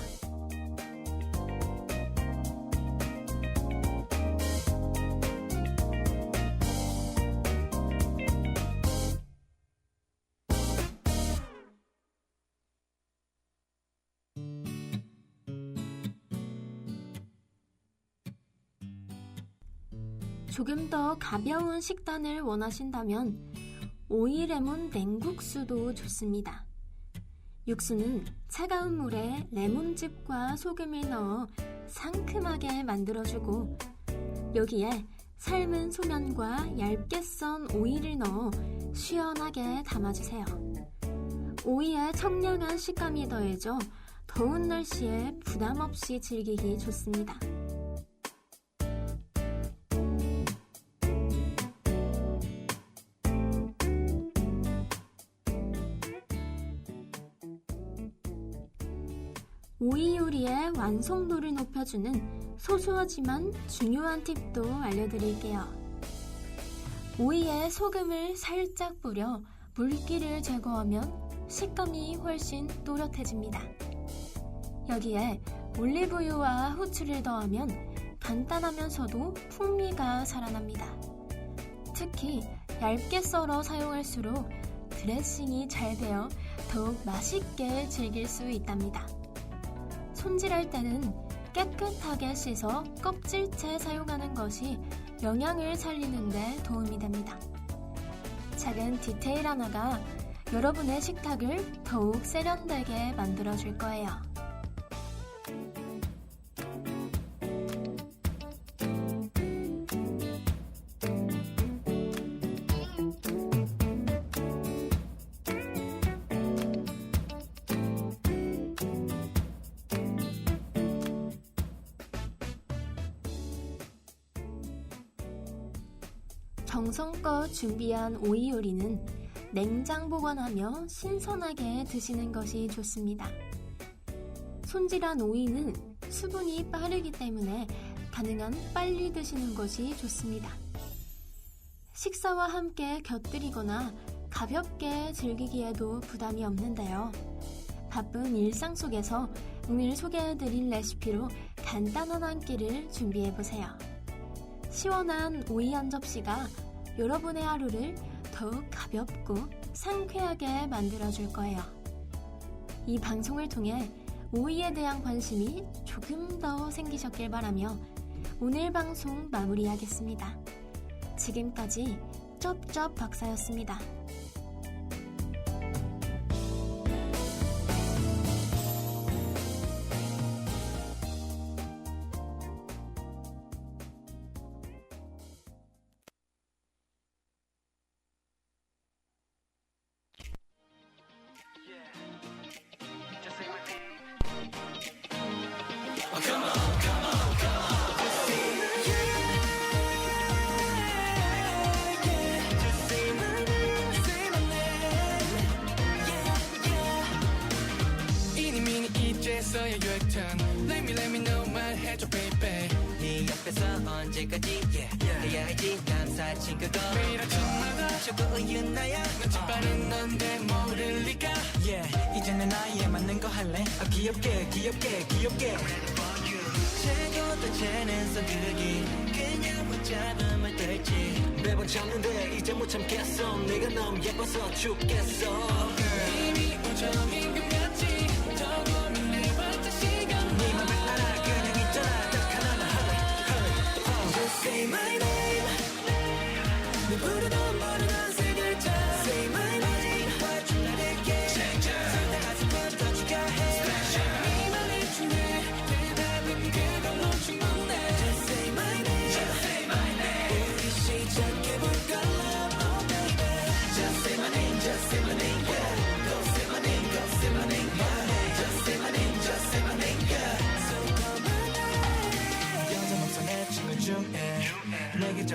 조금 더 가벼운 식단을 원하신다면 오이 레몬 냉국수도 좋습니다. 육수는 차가운 물에 레몬즙과 소금을 넣어 상큼하게 만들어주고 여기에 삶은 소면과 얇게 썬 오이를 넣어 시원하게 담아주세요. 오이에 청량한 식감이 더해져 더운 날씨에 부담 없이 즐기기 좋습니다. 오이 요리의 완성도를 높여주는 소소하지만 중요한 팁도 알려드릴게요. 오이에 소금을 살짝 뿌려 물기를 제거하면 식감이 훨씬 또렷해집니다. 여기에 올리브유와 후추를 더하면 간단하면서도 풍미가 살아납니다. 특히 얇게 썰어 사용할수록 드레싱이 잘 되어 더욱 맛있게 즐길 수 있답니다. 손질할 때는 깨끗하게 씻어 껍질째 사용하는 것이 영양을 살리는 데 도움이 됩니다. 작은 디테일 하나가 여러분의 식탁을 더욱 세련되게 만들어줄 거예요. 정성껏 준비한 오이 요리는 냉장 보관하며 신선하게 드시는 것이 좋습니다. 손질한 오이는 수분이 빠르기 때문에 가능한 빨리 드시는 것이 좋습니다. 식사와 함께 곁들이거나 가볍게 즐기기에도 부담이 없는데요. 바쁜 일상 속에서 오늘 소개해드린 레시피로 간단한 한 끼를 준비해보세요. 시원한 오이 한 접시가 여러분의 하루를 더욱 가볍고 상쾌하게 만들어줄 거예요. 이 방송을 통해 오이에 대한 관심이 조금 더 생기셨길 바라며 오늘 방송 마무리하겠습니다. 지금까지 쩝쩝 박사였습니다. 이제서야 your turn. Let me know 말해줘 baby. 네 옆에서 언제까지 해야 할지 난 사실 그거 매일 아침마다 저거 우유나야 눈치 빠른 넌데 모를 리가. 이제 내 나이에 맞는 거 할래 귀엽게 최고 쟤는 성격이 그냥 붙잡음을 들지 매번 참는데 이제 못 참겠어 네가 너무 예뻐서 죽겠어 이미 오점인 것 같지. 더 고민해봤자 시간 네 맘을 알아 그냥 있잖아 딱 하나만 hurry Just say my name 내 부르던 모르던 세 글자 Say my name what you let it get 설탕 가슴 번 더 추가해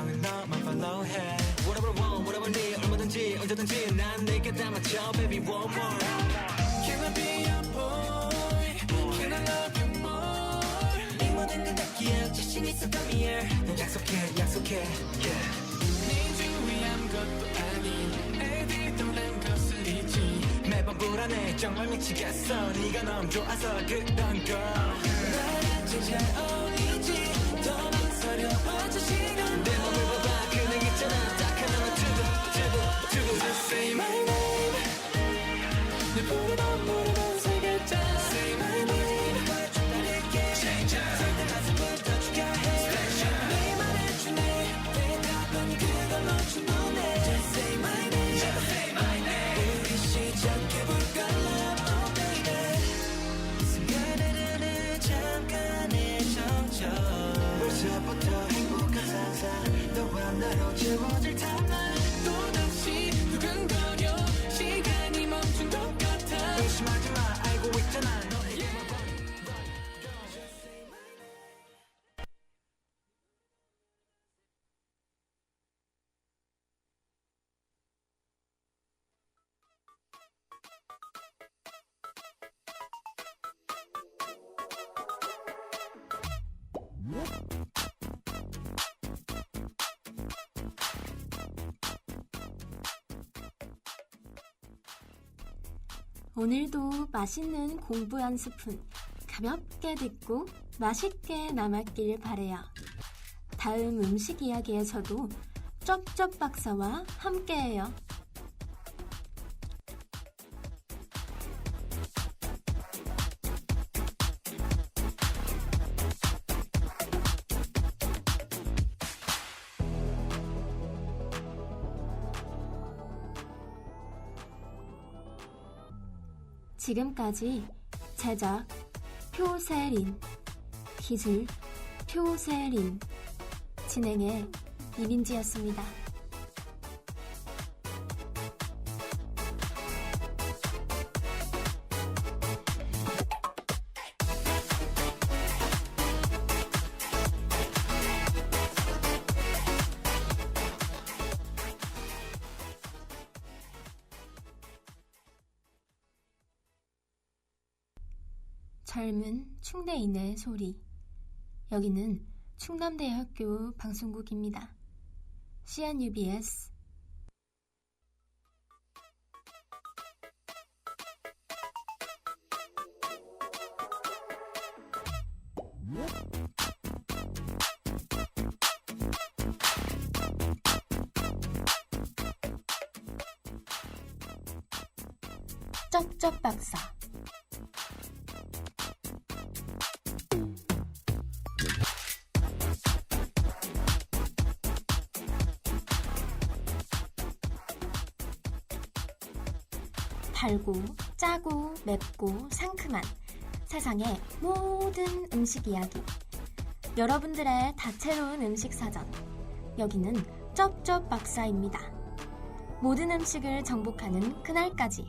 세상은 너만 follow해 Whatever I want, whatever I need 얼마든지 언제든지 난 내게 다 맞춰 Baby one more Can I be your boy? Can I love you more? 네 모든 걸 닿기에 자신 있어 come here 난 약속해 yeah. 네 주위 아무것도 아닌 애들도 난 거슬리지 매번 불안해 정말 미치겠어 네가 너무 좋아서 그런 걸 나같이 잘 어울리지 더 망설여봐줘 시간 내 맘을 봐봐 그냥 있잖아 딱 하나만 두고 Just say my name 내 부르던 부르던 세 글자 Say my name 설득 가슴부터 추가해 Special 네 말해주네 대답은 그걸로 충분해 Just say my name 우리 시작해볼까 love oh baby 순간의 잠깐의 정적 벌써부터 행복한 상상 너와 나로 채워질 탐나 또다시 두근거려 시간이 멈춘 것 같아 의심하지 마 알고 있잖아 너에게만 오늘도 맛있는 공부 한 스푼 가볍게 듣고 맛있게 남았길 바래요. 다음 음식 이야기에서도 쩝쩝 박사와 함께해요. 지금까지 제작 표세린, 기술 표세린, 진행의 이민지였습니다. 젊은 충내인의 소리. 여기는 충남대학교 방송국입니다. CNUBS. 쩝쩝 박사. 달고, 짜고, 맵고, 상큼한 세상의 모든 음식 이야기. 여러분들의 다채로운 음식 사전. 여기는 쩝쩝 박사입니다. 모든 음식을 정복하는 그날까지.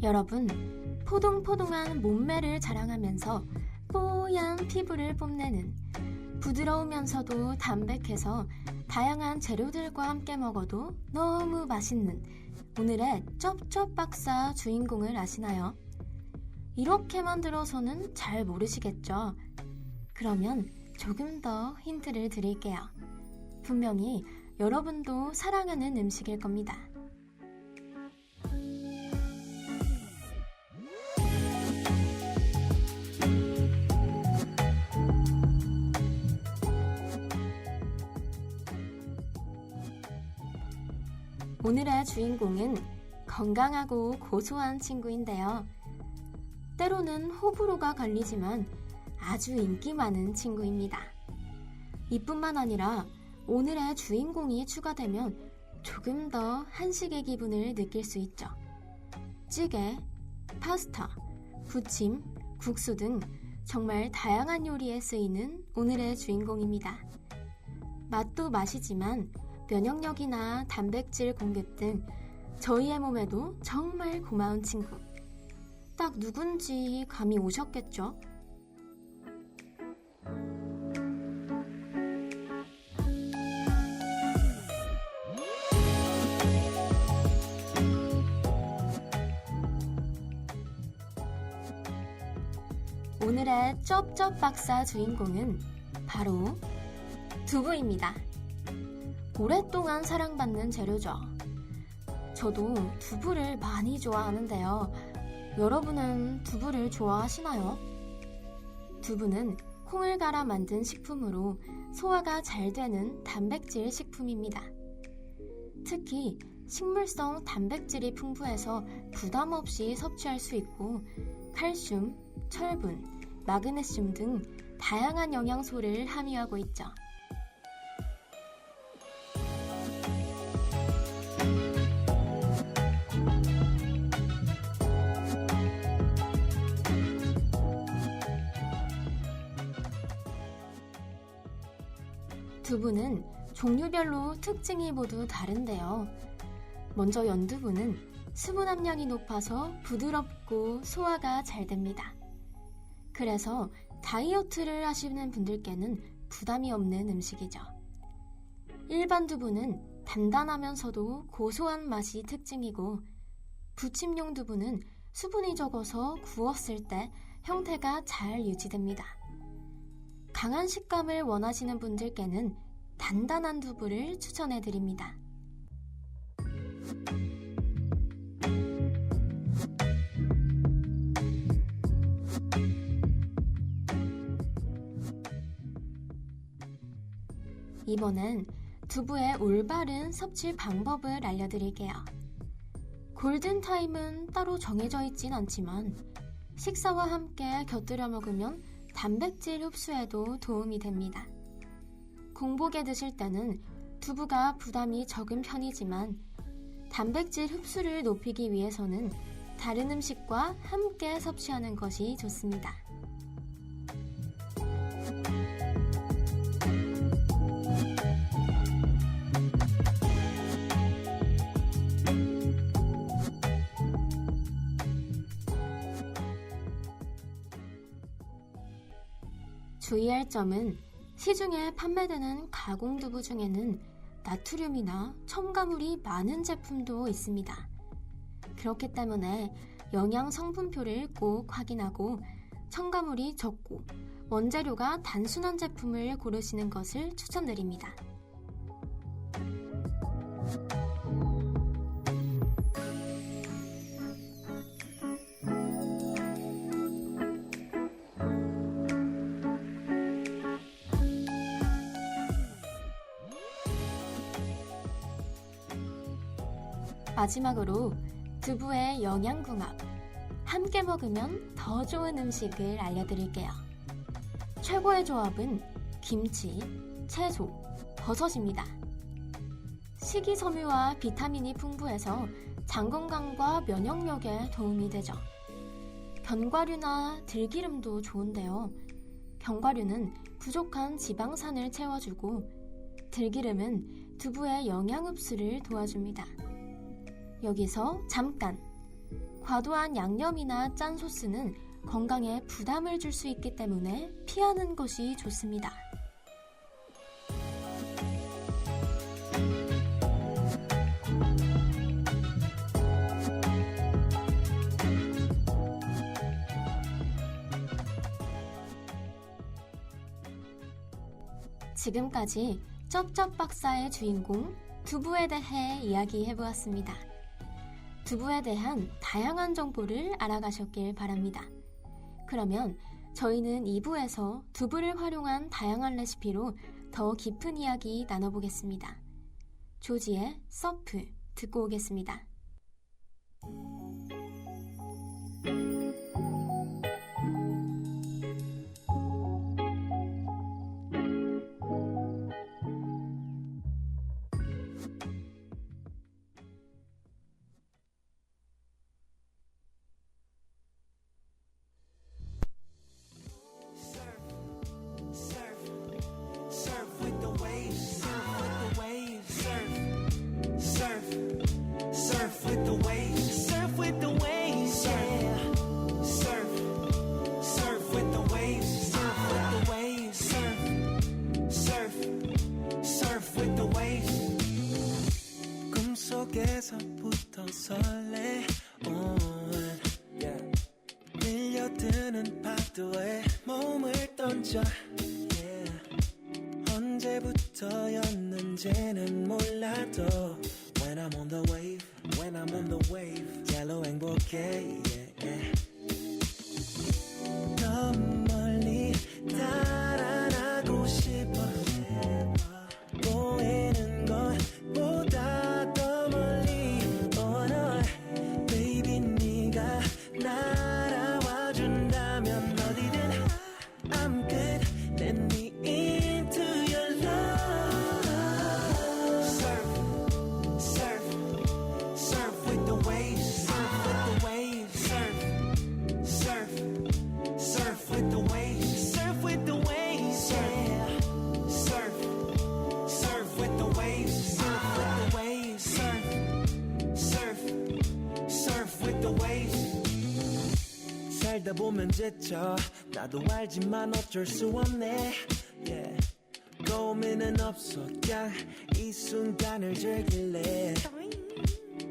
여러분, 포동포동한 몸매를 자랑하면서 뽀얀 피부를 뽐내는 부드러우면서도 담백해서 다양한 재료들과 함께 먹어도 너무 맛있는 오늘의 쩝쩝 박사 주인공을 아시나요? 이렇게 만들어서는 잘 모르시겠죠? 그러면 조금 더 힌트를 드릴게요. 분명히 여러분도 사랑하는 음식일 겁니다. 오늘의 주인공은 건강하고 고소한 친구인데요. 때로는 호불호가 갈리지만 아주 인기 많은 친구입니다. 이뿐만 아니라 오늘의 주인공이 추가되면 조금 더 한식의 기분을 느낄 수 있죠. 찌개, 파스타, 부침, 국수 등 정말 다양한 요리에 쓰이는 오늘의 주인공입니다. 맛도 맛이지만 면역력이나 단백질 공급 등 저희의 몸에도 정말 고마운 친구. 딱 누군지 감이 오셨겠죠? 오늘의 쩝쩝 박사 주인공은 바로 두부입니다. 오랫동안 사랑받는 재료죠. 저도 두부를 많이 좋아하는데요. 여러분은 두부를 좋아하시나요? 두부는 콩을 갈아 만든 식품으로 소화가 잘 되는 단백질 식품입니다. 특히 식물성 단백질이 풍부해서 부담 없이 섭취할 수 있고 칼슘, 철분, 마그네슘 등 다양한 영양소를 함유하고 있죠. 두부는 종류별로 특징이 모두 다른데요. 먼저 연두부는 수분 함량이 높아서 부드럽고 소화가 잘 됩니다. 그래서 다이어트를 하시는 분들께는 부담이 없는 음식이죠. 일반 두부는 단단하면서도 고소한 맛이 특징이고 부침용 두부는 수분이 적어서 구웠을 때 형태가 잘 유지됩니다. 강한 식감을 원하시는 분들께는 단단한 두부를 추천해드립니다. 이번엔 두부의 올바른 섭취 방법을 알려드릴게요. 골든타임은 따로 정해져 있진 않지만 식사와 함께 곁들여 먹으면 단백질 흡수에도 도움이 됩니다. 공복에 드실 때는 두부가 부담이 적은 편이지만 단백질 흡수를 높이기 위해서는 다른 음식과 함께 섭취하는 것이 좋습니다. 주의할 점은 시중에 판매되는 가공두부 중에는 나트륨이나 첨가물이 많은 제품도 있습니다. 그렇기 때문에 영양 성분표를 꼭 확인하고 첨가물이 적고 원재료가 단순한 제품을 고르시는 것을 추천드립니다. 마지막으로 두부의 영양궁합, 함께 먹으면 더 좋은 음식을 알려드릴게요. 최고의 조합은 김치, 채소, 버섯입니다. 식이섬유와 비타민이 풍부해서 장 건강과 면역력에 도움이 되죠. 견과류나 들기름도 좋은데요. 견과류는 부족한 지방산을 채워주고 들기름은 두부의 영양 흡수를 도와줍니다. 여기서 잠깐! 과도한 양념이나 짠 소스는 건강에 부담을 줄 수 있기 때문에 피하는 것이 좋습니다. 지금까지 쩝쩝 박사의 주인공 두부에 대해 이야기해보았습니다. 두부에 대한 다양한 정보를 알아가셨길 바랍니다. 그러면 저희는 2부에서 두부를 활용한 다양한 레시피로 더 깊은 이야기 나눠보겠습니다. 조지의 서프 듣고 오겠습니다. 속에서부터 설레 밀려드는 파도에 몸을 던져 언제부터였는지는 몰라도 When I'm on the wave, when I'm on the wave 얄로 행복해 더 멀리 달아나고 싶어 보이는 것보다 더 멀리 널 Baby 네가 날아와 준다면 어디든 I'm good Let me into your love Surf, surf, surf with the waves Surf with the waves Surf, surf, surf with the waves Surf with the waves Surf, surf, surf with the waves Surf with the waves Surf, surf, surf with the waves 살다 보면 지쳐 나도 알지만 어쩔 수 없네 고민은 없어 그냥 이 순간을 즐길래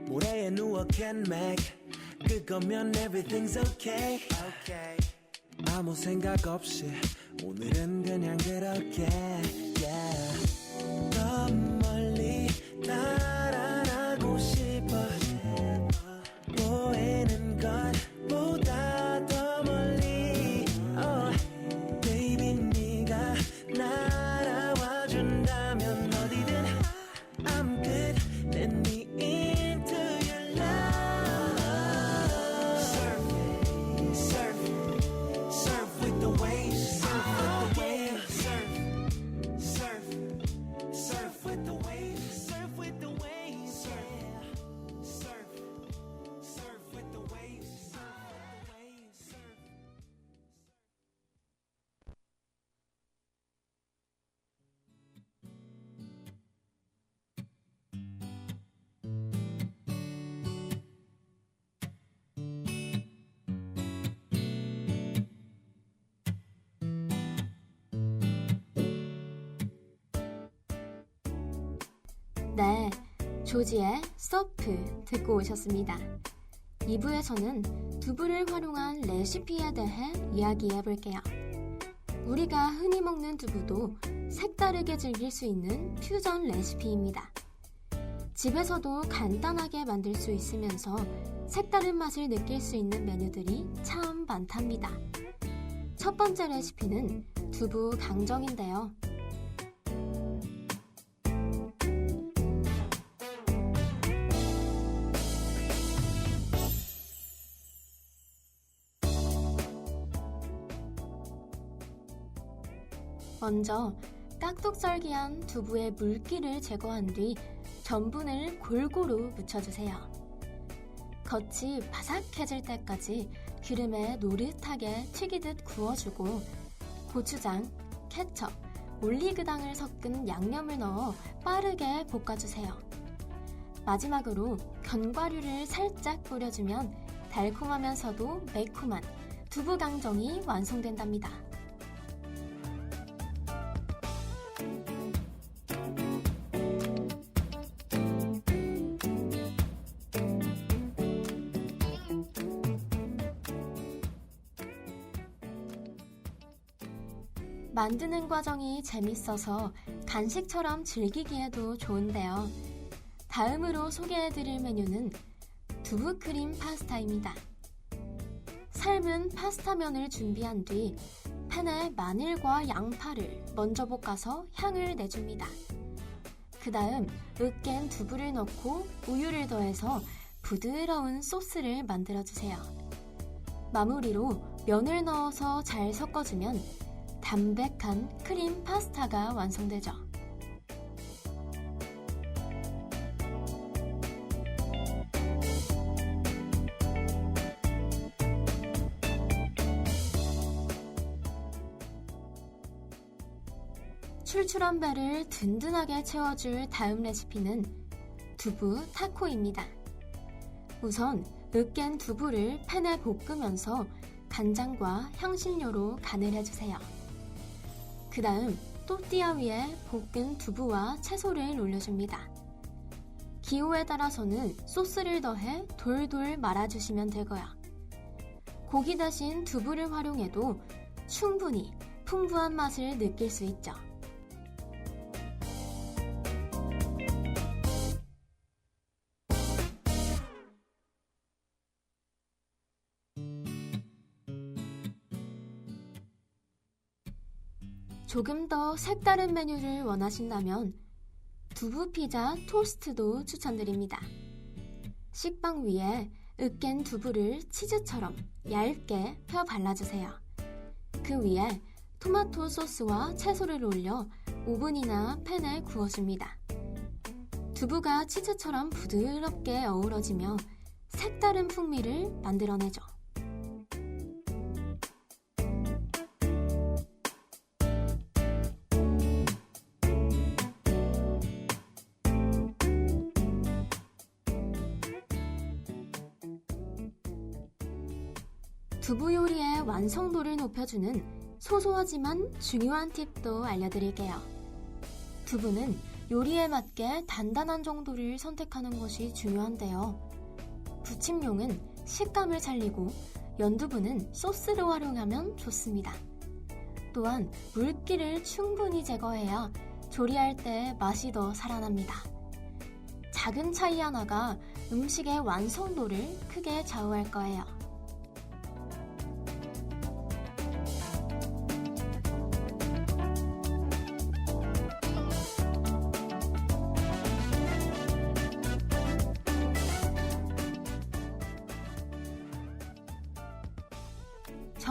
모래에 누워 can make 그거면 everything's okay 아무 생각 없이 오늘은 그냥 그렇게 더 멀리 달아나고 싶어 보이는 것보다 더 멀리 Baby 네가 날아와 준다면 어디든 I'm good Let me into your love Surf, surf, surf with the waves Surf with the waves Surf, surf, surf with the waves Surf with the waves Surf, surf with the waves Surf with the waves Surf 네, 조지의 서프 듣고 오셨습니다. 2부에서는 두부를 활용한 레시피에 대해 이야기해 볼게요. 우리가 흔히 먹는 두부도 색다르게 즐길 수 있는 퓨전 레시피입니다. 집에서도 간단하게 만들 수 있으면서 색다른 맛을 느낄 수 있는 메뉴들이 참 많답니다. 첫 번째 레시피는 두부 강정인데요. 먼저 깍둑썰기한 두부의 물기를 제거한 뒤 전분을 골고루 묻혀주세요. 겉이 바삭해질 때까지 기름에 노릇하게 튀기듯 구워주고 고추장, 케첩, 올리그당을 섞은 양념을 넣어 빠르게 볶아주세요. 마지막으로 견과류를 살짝 뿌려주면 달콤하면서도 매콤한 두부 강정이 완성된답니다. 만드는 과정이 재밌어서 간식처럼 즐기기에도 좋은데요. 다음으로 소개해드릴 메뉴는 두부크림 파스타입니다. 삶은 파스타면을 준비한 뒤 팬에 마늘과 양파를 먼저 볶아서 향을 내줍니다. 그 다음 으깬 두부를 넣고 우유를 더해서 부드러운 소스를 만들어주세요. 마무리로 면을 넣어서 잘 섞어주면 담백한 크림 파스타가 완성되죠. 출출한 배를 든든하게 채워줄 다음 레시피는 두부 타코입니다. 우선 으깬 두부를 팬에 볶으면서 간장과 향신료로 간을 해주세요. 그 다음 또띠아 위에 볶은 두부와 채소를 올려줍니다. 기호에 따라서는 소스를 더해 돌돌 말아주시면 되고요. 고기 대신 두부를 활용해도 충분히 풍부한 맛을 느낄 수 있죠. 조금 더 색다른 메뉴를 원하신다면 두부 피자 토스트도 추천드립니다. 식빵 위에 으깬 두부를 치즈처럼 얇게 펴 발라주세요. 그 위에 토마토 소스와 채소를 올려 오븐이나 팬에 구워줍니다. 두부가 치즈처럼 부드럽게 어우러지며 색다른 풍미를 만들어내죠. 두부 요리의 완성도를 높여주는 소소하지만 중요한 팁도 알려드릴게요. 두부는 요리에 맞게 단단한 정도를 선택하는 것이 중요한데요. 부침용은 식감을 살리고 연두부는 소스로 활용하면 좋습니다. 또한 물기를 충분히 제거해야 조리할 때 맛이 더 살아납니다. 작은 차이 하나가 음식의 완성도를 크게 좌우할 거예요.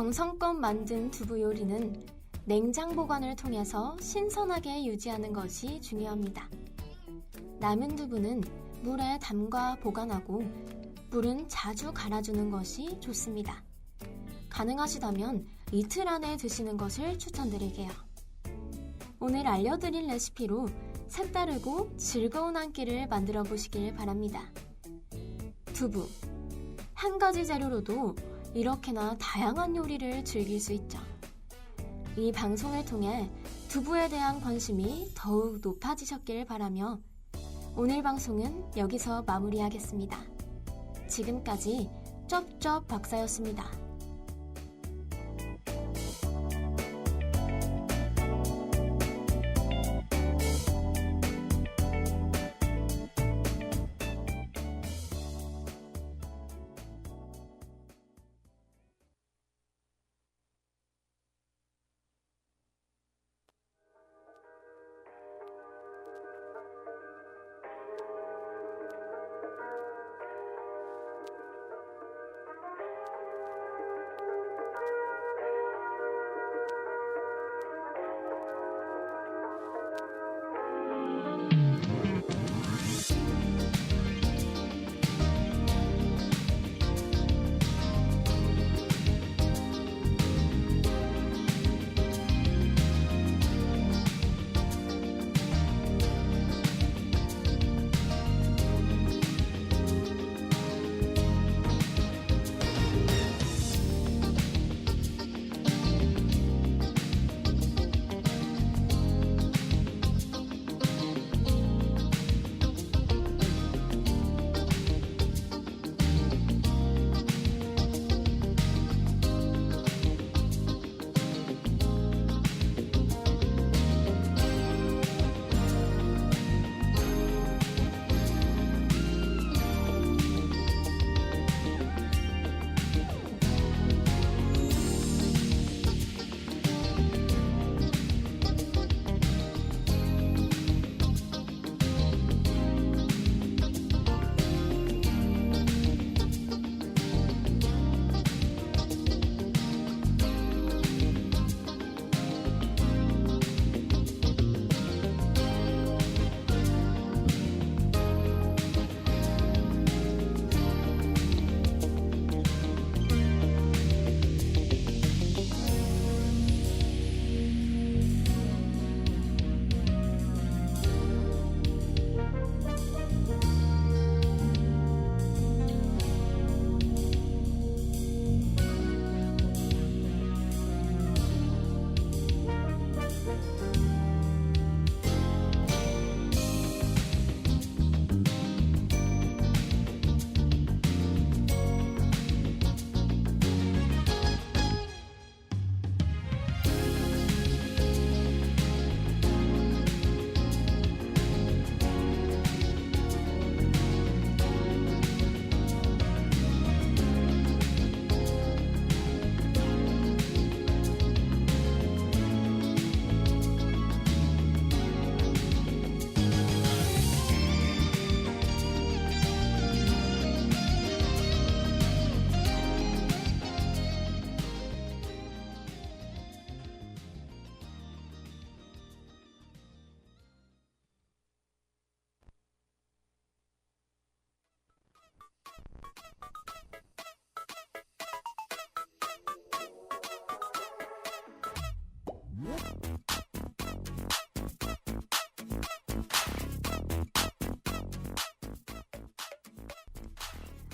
정성껏 만든 두부 요리는 냉장 보관을 통해서 신선하게 유지하는 것이 중요합니다. 남은 두부는 물에 담가 보관하고 물은 자주 갈아주는 것이 좋습니다. 가능하시다면 이틀 안에 드시는 것을 추천드릴게요. 오늘 알려드린 레시피로 색다르고 즐거운 한 끼를 만들어 보시길 바랍니다. 두부, 한 가지 재료로도 이렇게나 다양한 요리를 즐길 수 있죠. 이 방송을 통해 두부에 대한 관심이 더욱 높아지셨길 바라며 오늘 방송은 여기서 마무리하겠습니다. 지금까지 쩝쩝 박사였습니다.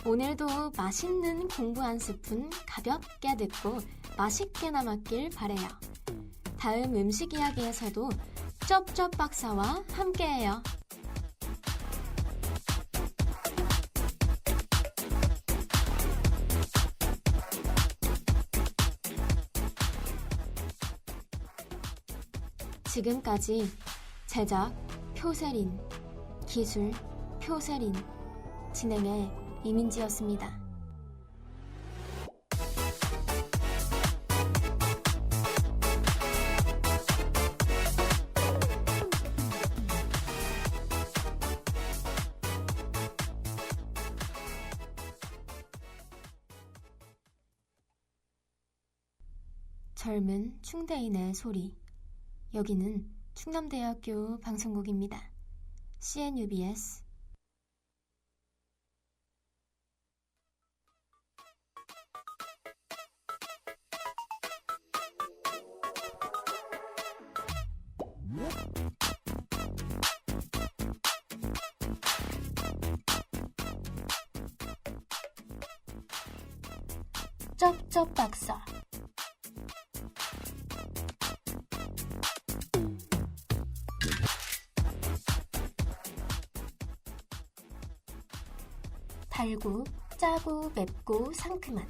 오늘도 맛있는 공부 한 스푼 가볍게 듣고 맛있게 남았길 바래요. 다음 음식 이야기에서도 쩝쩝 박사와 함께해요. 지금까지 제작 표세린, 기술 표세린, 진행의 이민지였습니다. 젊은 충대인의 소리. 여기는 충남대학교 방송국입니다. CNUBS. 쩝쩝 박사. 달고 짜고 맵고 상큼한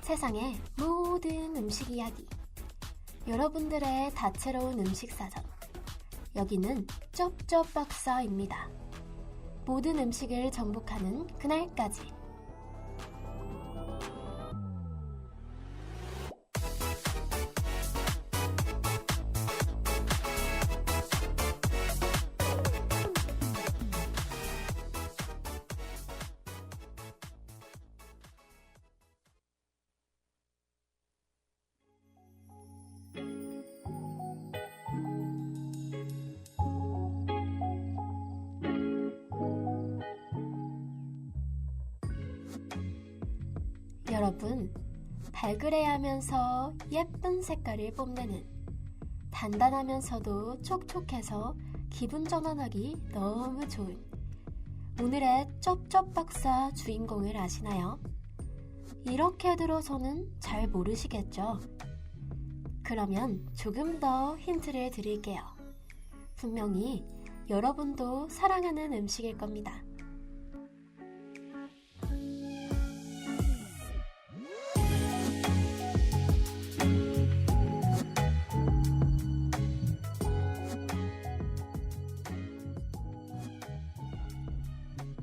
세상의 모든 음식 이야기. 여러분들의 다채로운 음식 사전. 여기는 쩝쩝 박사입니다. 모든 음식을 정복하는 그날까지. 여러분, 발그레하면서 예쁜 색깔을 뽐내는 단단하면서도 촉촉해서 기분 전환하기 너무 좋은 오늘의 쩝쩝 박사 주인공을 아시나요? 이렇게 들어서는 잘 모르시겠죠? 그러면 조금 더 힌트를 드릴게요. 분명히 여러분도 사랑하는 음식일 겁니다.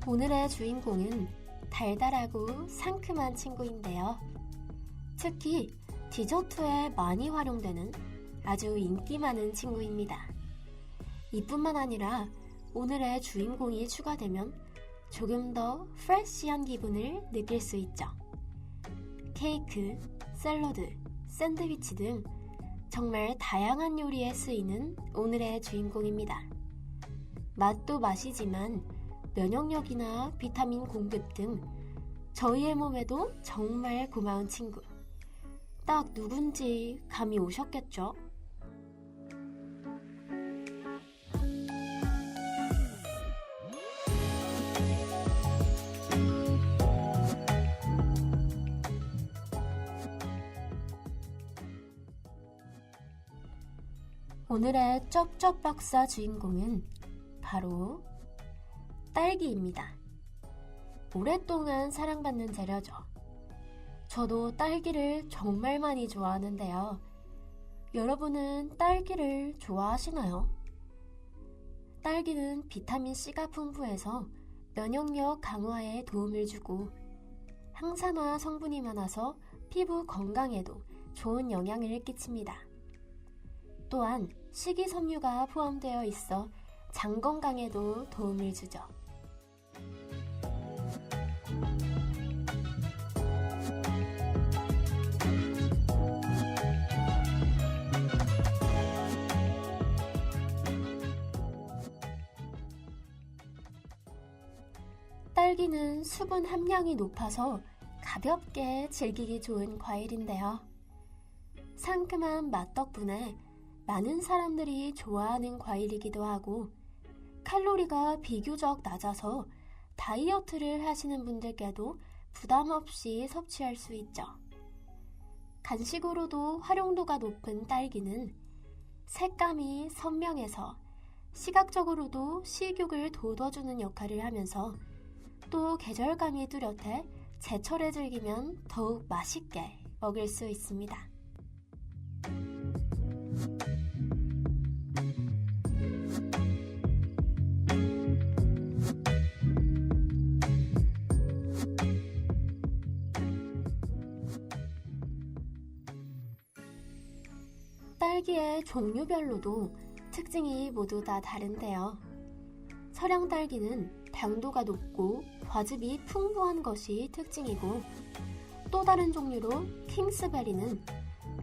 오늘의 주인공은 달달하고 상큼한 친구인데요. 특히 디저트에 많이 활용되는 아주 인기 많은 친구입니다. 이뿐만 아니라 오늘의 주인공이 추가되면 조금 더 프레쉬한 기분을 느낄 수 있죠. 케이크, 샐러드, 샌드위치 등 정말 다양한 요리에 쓰이는 오늘의 주인공입니다. 맛도 맛이지만 면역력이나 비타민 공급 등 저희의 몸에도 정말 고마운 친구. 딱 누군지 감이 오셨겠죠? 오늘의 쩝쩝 박사 주인공은 바로 딸기입니다. 오랫동안 사랑받는 재료죠. 저도 딸기를 정말 많이 좋아하는데요. 여러분은 딸기를 좋아하시나요? 딸기는 비타민C가 풍부해서 면역력 강화에 도움을 주고 항산화 성분이 많아서 피부 건강에도 좋은 영향을 끼칩니다. 또한 식이섬유가 포함되어 있어 장 건강에도 도움을 주죠. 딸기는 수분 함량이 높아서 가볍게 즐기기 좋은 과일인데요. 상큼한 맛 덕분에 많은 사람들이 좋아하는 과일이기도 하고 칼로리가 비교적 낮아서 다이어트를 하시는 분들께도 부담 없이 섭취할 수 있죠. 간식으로도 활용도가 높은 딸기는 색감이 선명해서 시각적으로도 식욕을 돋워주는 역할을 하면서 또 계절감이 뚜렷해 제철에 즐기면 더욱 맛있게 먹을 수 있습니다. 딸기의 종류별로도 특징이 모두 다 다른데요. 서량 딸기는 당도가 높고 과즙이 풍부한 것이 특징이고, 또 다른 종류로 킹스베리는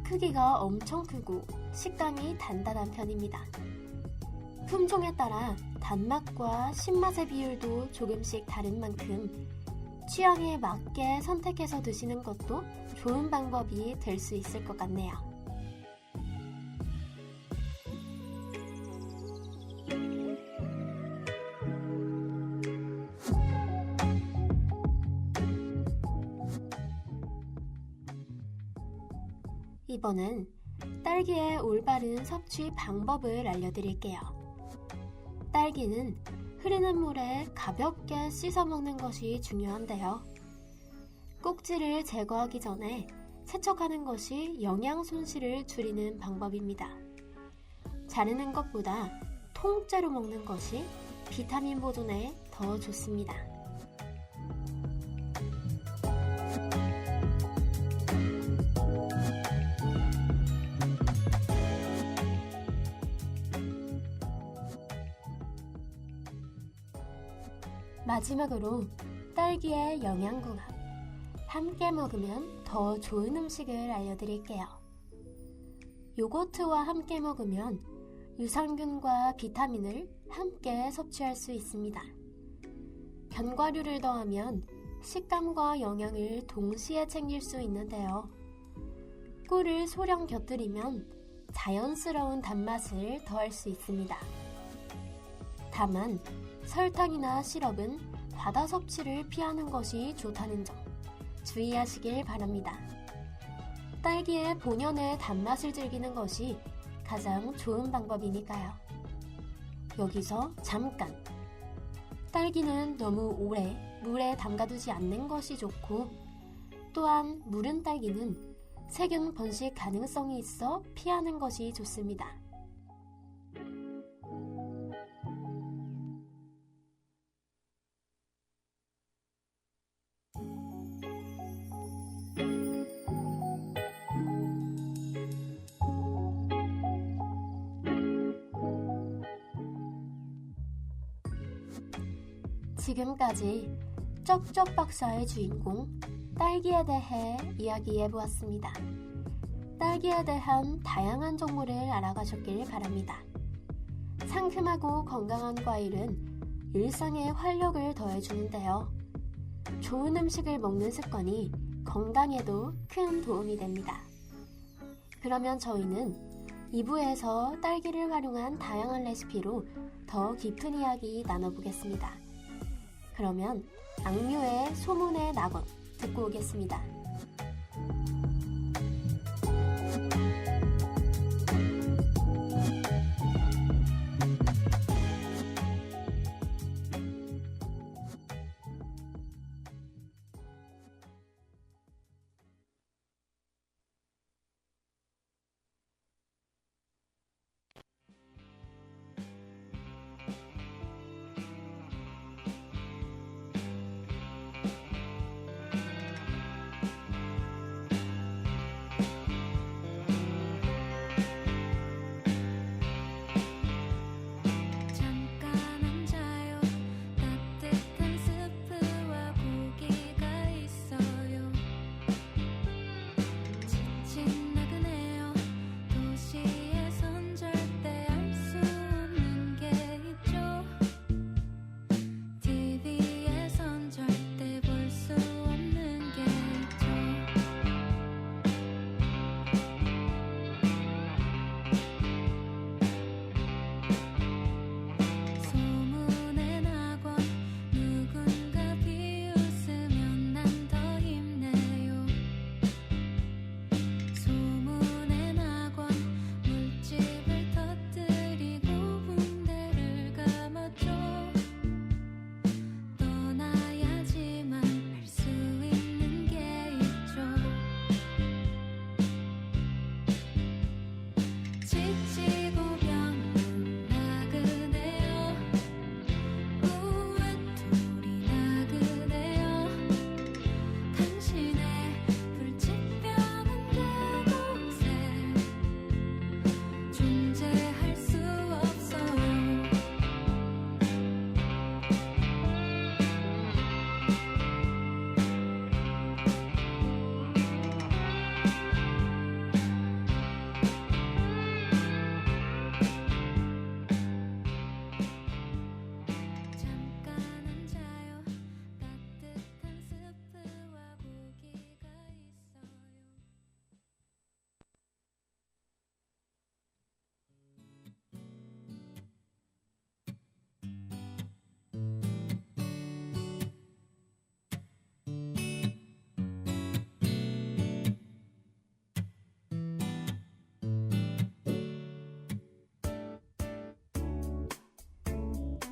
크기가 엄청 크고 식감이 단단한 편입니다. 품종에 따라 단맛과 신맛의 비율도 조금씩 다른 만큼 취향에 맞게 선택해서 드시는 것도 좋은 방법이 될 수 있을 것 같네요. 이번엔 딸기의 올바른 섭취 방법을 알려드릴게요. 딸기는 흐르는 물에 가볍게 씻어 먹는 것이 중요한데요. 꼭지를 제거하기 전에 세척하는 것이 영양 손실을 줄이는 방법입니다. 자르는 것보다 통째로 먹는 것이 비타민 보존에 더 좋습니다. 마지막으로 딸기의 영양궁합, 함께 먹으면 더 좋은 음식을 알려드릴게요. 요거트와 함께 먹으면 유산균과 비타민을 함께 섭취할 수 있습니다. 견과류를 더하면 식감과 영양을 동시에 챙길 수 있는데요. 꿀을 소량 곁들이면 자연스러운 단맛을 더할 수 있습니다. 다만 설탕이나 시럽은 과다 섭취를 피하는 것이 좋다는 점 주의하시길 바랍니다. 딸기의 본연의 단맛을 즐기는 것이 가장 좋은 방법이니까요. 여기서 잠깐! 딸기는 너무 오래 물에 담가두지 않는 것이 좋고, 또한 무른 딸기는 세균 번식 가능성이 있어 피하는 것이 좋습니다. 지금까지 쩍쩍 박사의 주인공 딸기에 대해 이야기해보았습니다. 딸기에 대한 다양한 정보를 알아가셨길 바랍니다. 상큼하고 건강한 과일은 일상에 활력을 더해주는데요. 좋은 음식을 먹는 습관이 건강에도 큰 도움이 됩니다. 그러면 저희는 2부에서 딸기를 활용한 다양한 레시피로 더 깊은 이야기 나눠보겠습니다. 그러면 악뮤의 소문의 낙원 듣고 오겠습니다.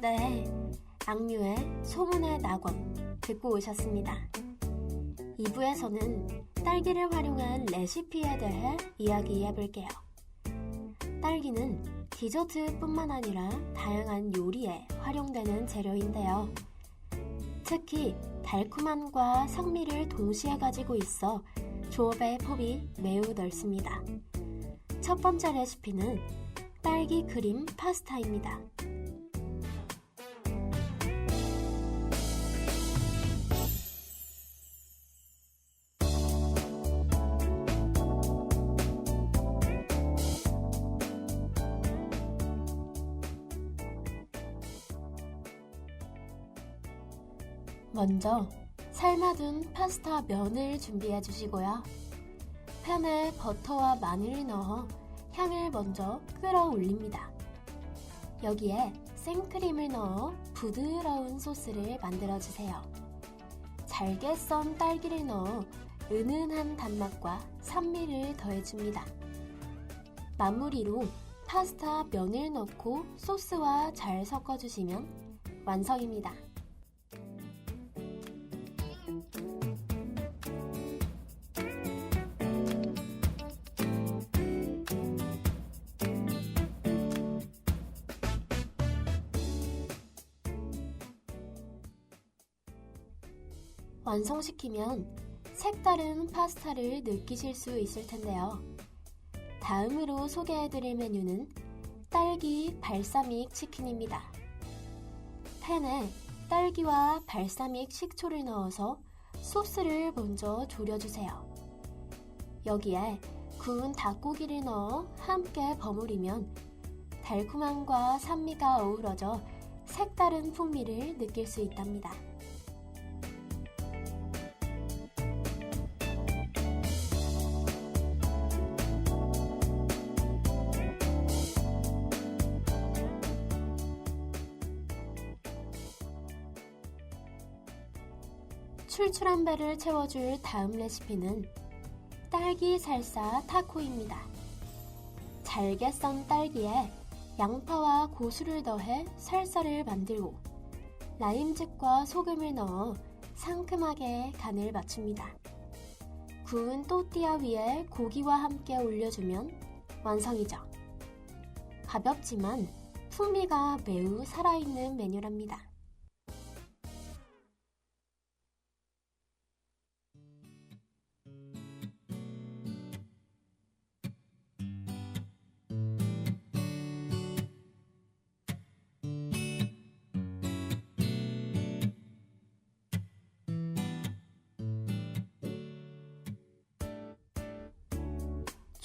네, 악뮤의 소문의 낙원 듣고 오셨습니다. 2부에서는 딸기를 활용한 레시피에 대해 이야기해볼게요. 딸기는 디저트뿐만 아니라 다양한 요리에 활용되는 재료인데요. 특히 달콤함과 상미를 동시에 가지고 있어 조합의 폭이 매우 넓습니다. 첫 번째 레시피는 딸기 크림 파스타입니다. 먼저 삶아둔 파스타 면을 준비해 주시고요. 팬에 버터와 마늘을 넣어 향을 먼저 끌어올립니다. 여기에 생크림을 넣어 부드러운 소스를 만들어 주세요. 잘게 썬 딸기를 넣어 은은한 단맛과 산미를 더해줍니다. 마무리로 파스타 면을 넣고 소스와 잘 섞어주시면 완성입니다. 완성시키면 색다른 파스타를 느끼실 수 있을 텐데요. 다음으로 소개해드릴 메뉴는 딸기 발사믹 치킨입니다. 팬에 딸기와 발사믹 식초를 넣어서 소스를 먼저 졸여주세요. 여기에 구운 닭고기를 넣어 함께 버무리면 달콤함과 산미가 어우러져 색다른 풍미를 느낄 수 있답니다. 출출한 배를 채워줄 다음 레시피는 딸기 살사 타코입니다. 잘게 썬 딸기에 양파와 고수를 더해 살사를 만들고 라임즙과 소금을 넣어 상큼하게 간을 맞춥니다. 구운 또띠아 위에 고기와 함께 올려주면 완성이죠. 가볍지만 풍미가 매우 살아있는 메뉴랍니다.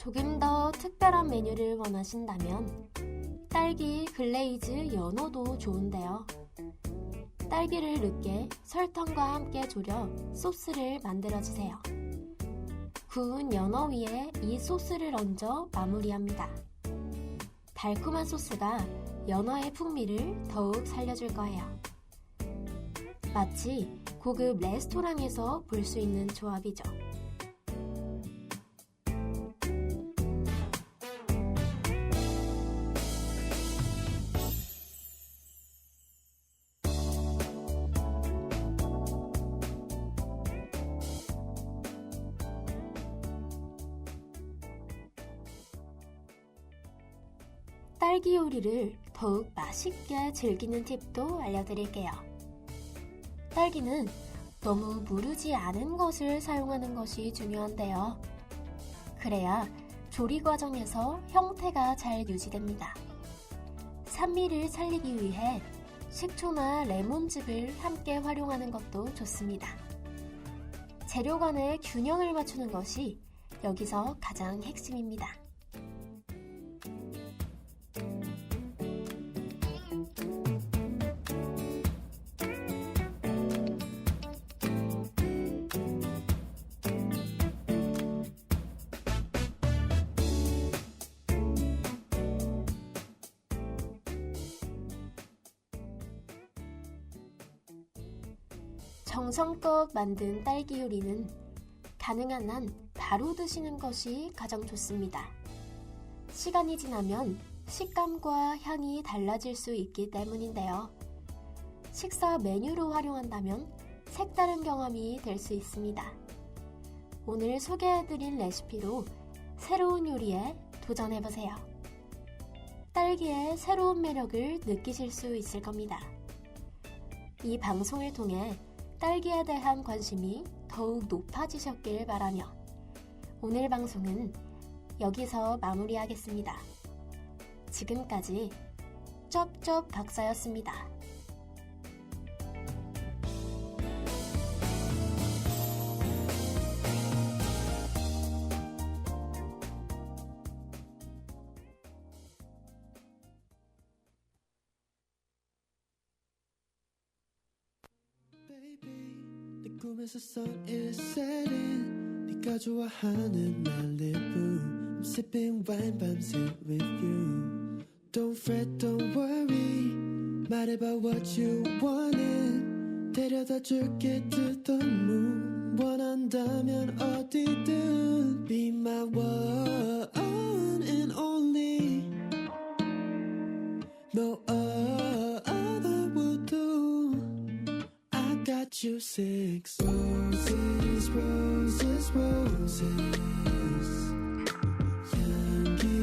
조금 더 특별한 메뉴를 원하신다면 딸기 글레이즈 연어도 좋은데요. 딸기를 늦게 설탕과 함께 졸여 소스를 만들어주세요. 구운 연어 위에 이 소스를 얹어 마무리합니다. 달콤한 소스가 연어의 풍미를 더욱 살려줄 거예요. 마치 고급 레스토랑에서 볼 수 있는 조합이죠. 딸기 요리를 더욱 맛있게 즐기는 팁도 알려드릴게요. 딸기는 너무 무르지 않은 것을 사용하는 것이 중요한데요. 그래야 조리 과정에서 형태가 잘 유지됩니다. 산미를 살리기 위해 식초나 레몬즙을 함께 활용하는 것도 좋습니다. 재료 간의 균형을 맞추는 것이 여기서 가장 핵심입니다. 정성껏 만든 딸기 요리는 가능한 한 바로 드시는 것이 가장 좋습니다. 시간이 지나면 식감과 향이 달라질 수 있기 때문인데요. 식사 메뉴로 활용한다면 색다른 경험이 될 수 있습니다. 오늘 소개해드린 레시피로 새로운 요리에 도전해보세요. 딸기의 새로운 매력을 느끼실 수 있을 겁니다. 이 방송을 통해 딸기에 대한 관심이 더욱 높아지셨길 바라며 오늘 방송은 여기서 마무리하겠습니다. 지금까지 쩝쩝 박사였습니다. 내 꿈에서 sun is setting 네가 좋아하는 말리부 I'm sipping wine 밤새 with you Don't fret, don't worry 말해봐 what you wanted 데려다 줄게 to the moon 원한다면 어디든 Be my one and only No other will do I got you six roses, roses, roses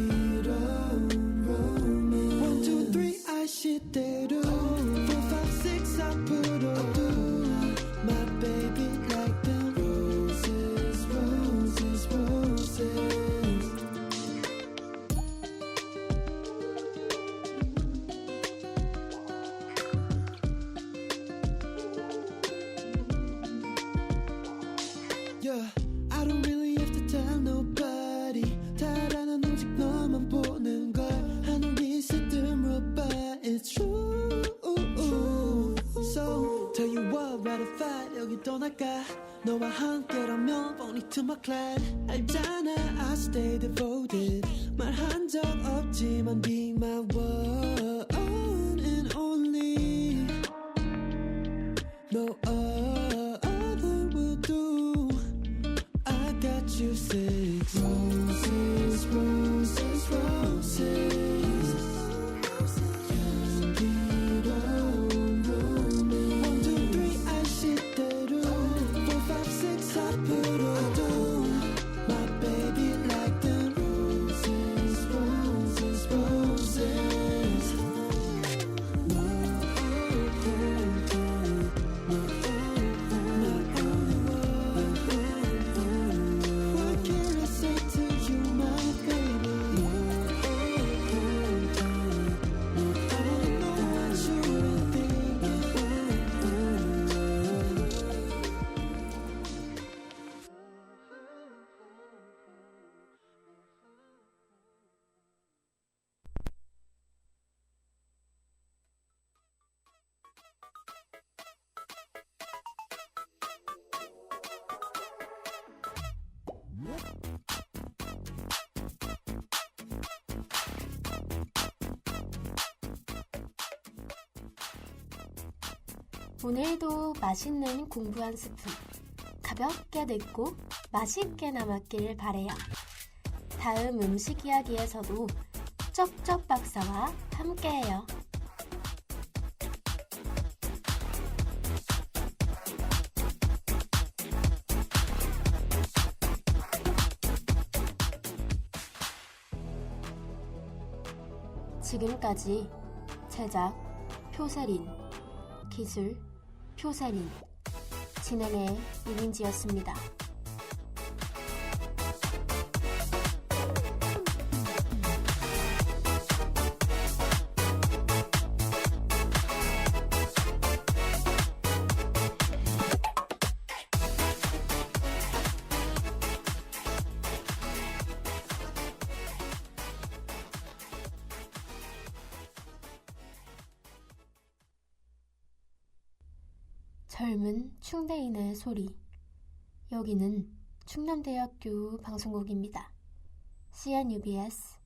향기로운 romance 1, 2, 3 아시대로 4, 5, 6 앞으로도 My baby like them roses, roses, roses Yeah, I don't really have to tell nobody 다 알아는 오직 너만 보는 걸 하늘이 새뜸으로 but it's true So tell you what, rather fight 여기 떠나가 너와 함께라면 phony to my clan 알잖아 I stay devoted 말한 적 없지만 be my one and only No other will do I got you six roses, roses, roses 향기로운 romance 1, 2, 3 아시대로 4, 5, 6 앞으로도 My baby like them roses, roses, roses What can I say to you, my baby? I don't know what you're thinking. 오늘도 맛있는 공부 한 스푼 가볍게 듣고 맛있게 남았길 바래요. 다음 음식 이야기에서도 쩝쩝 박사와 함께해요. 지금까지 제작 표세린, 기술 표세린, 진행의 이민지였습니다. 젊은 충대인의 소리. 여기는 충남대학교 방송국입니다. CNUBS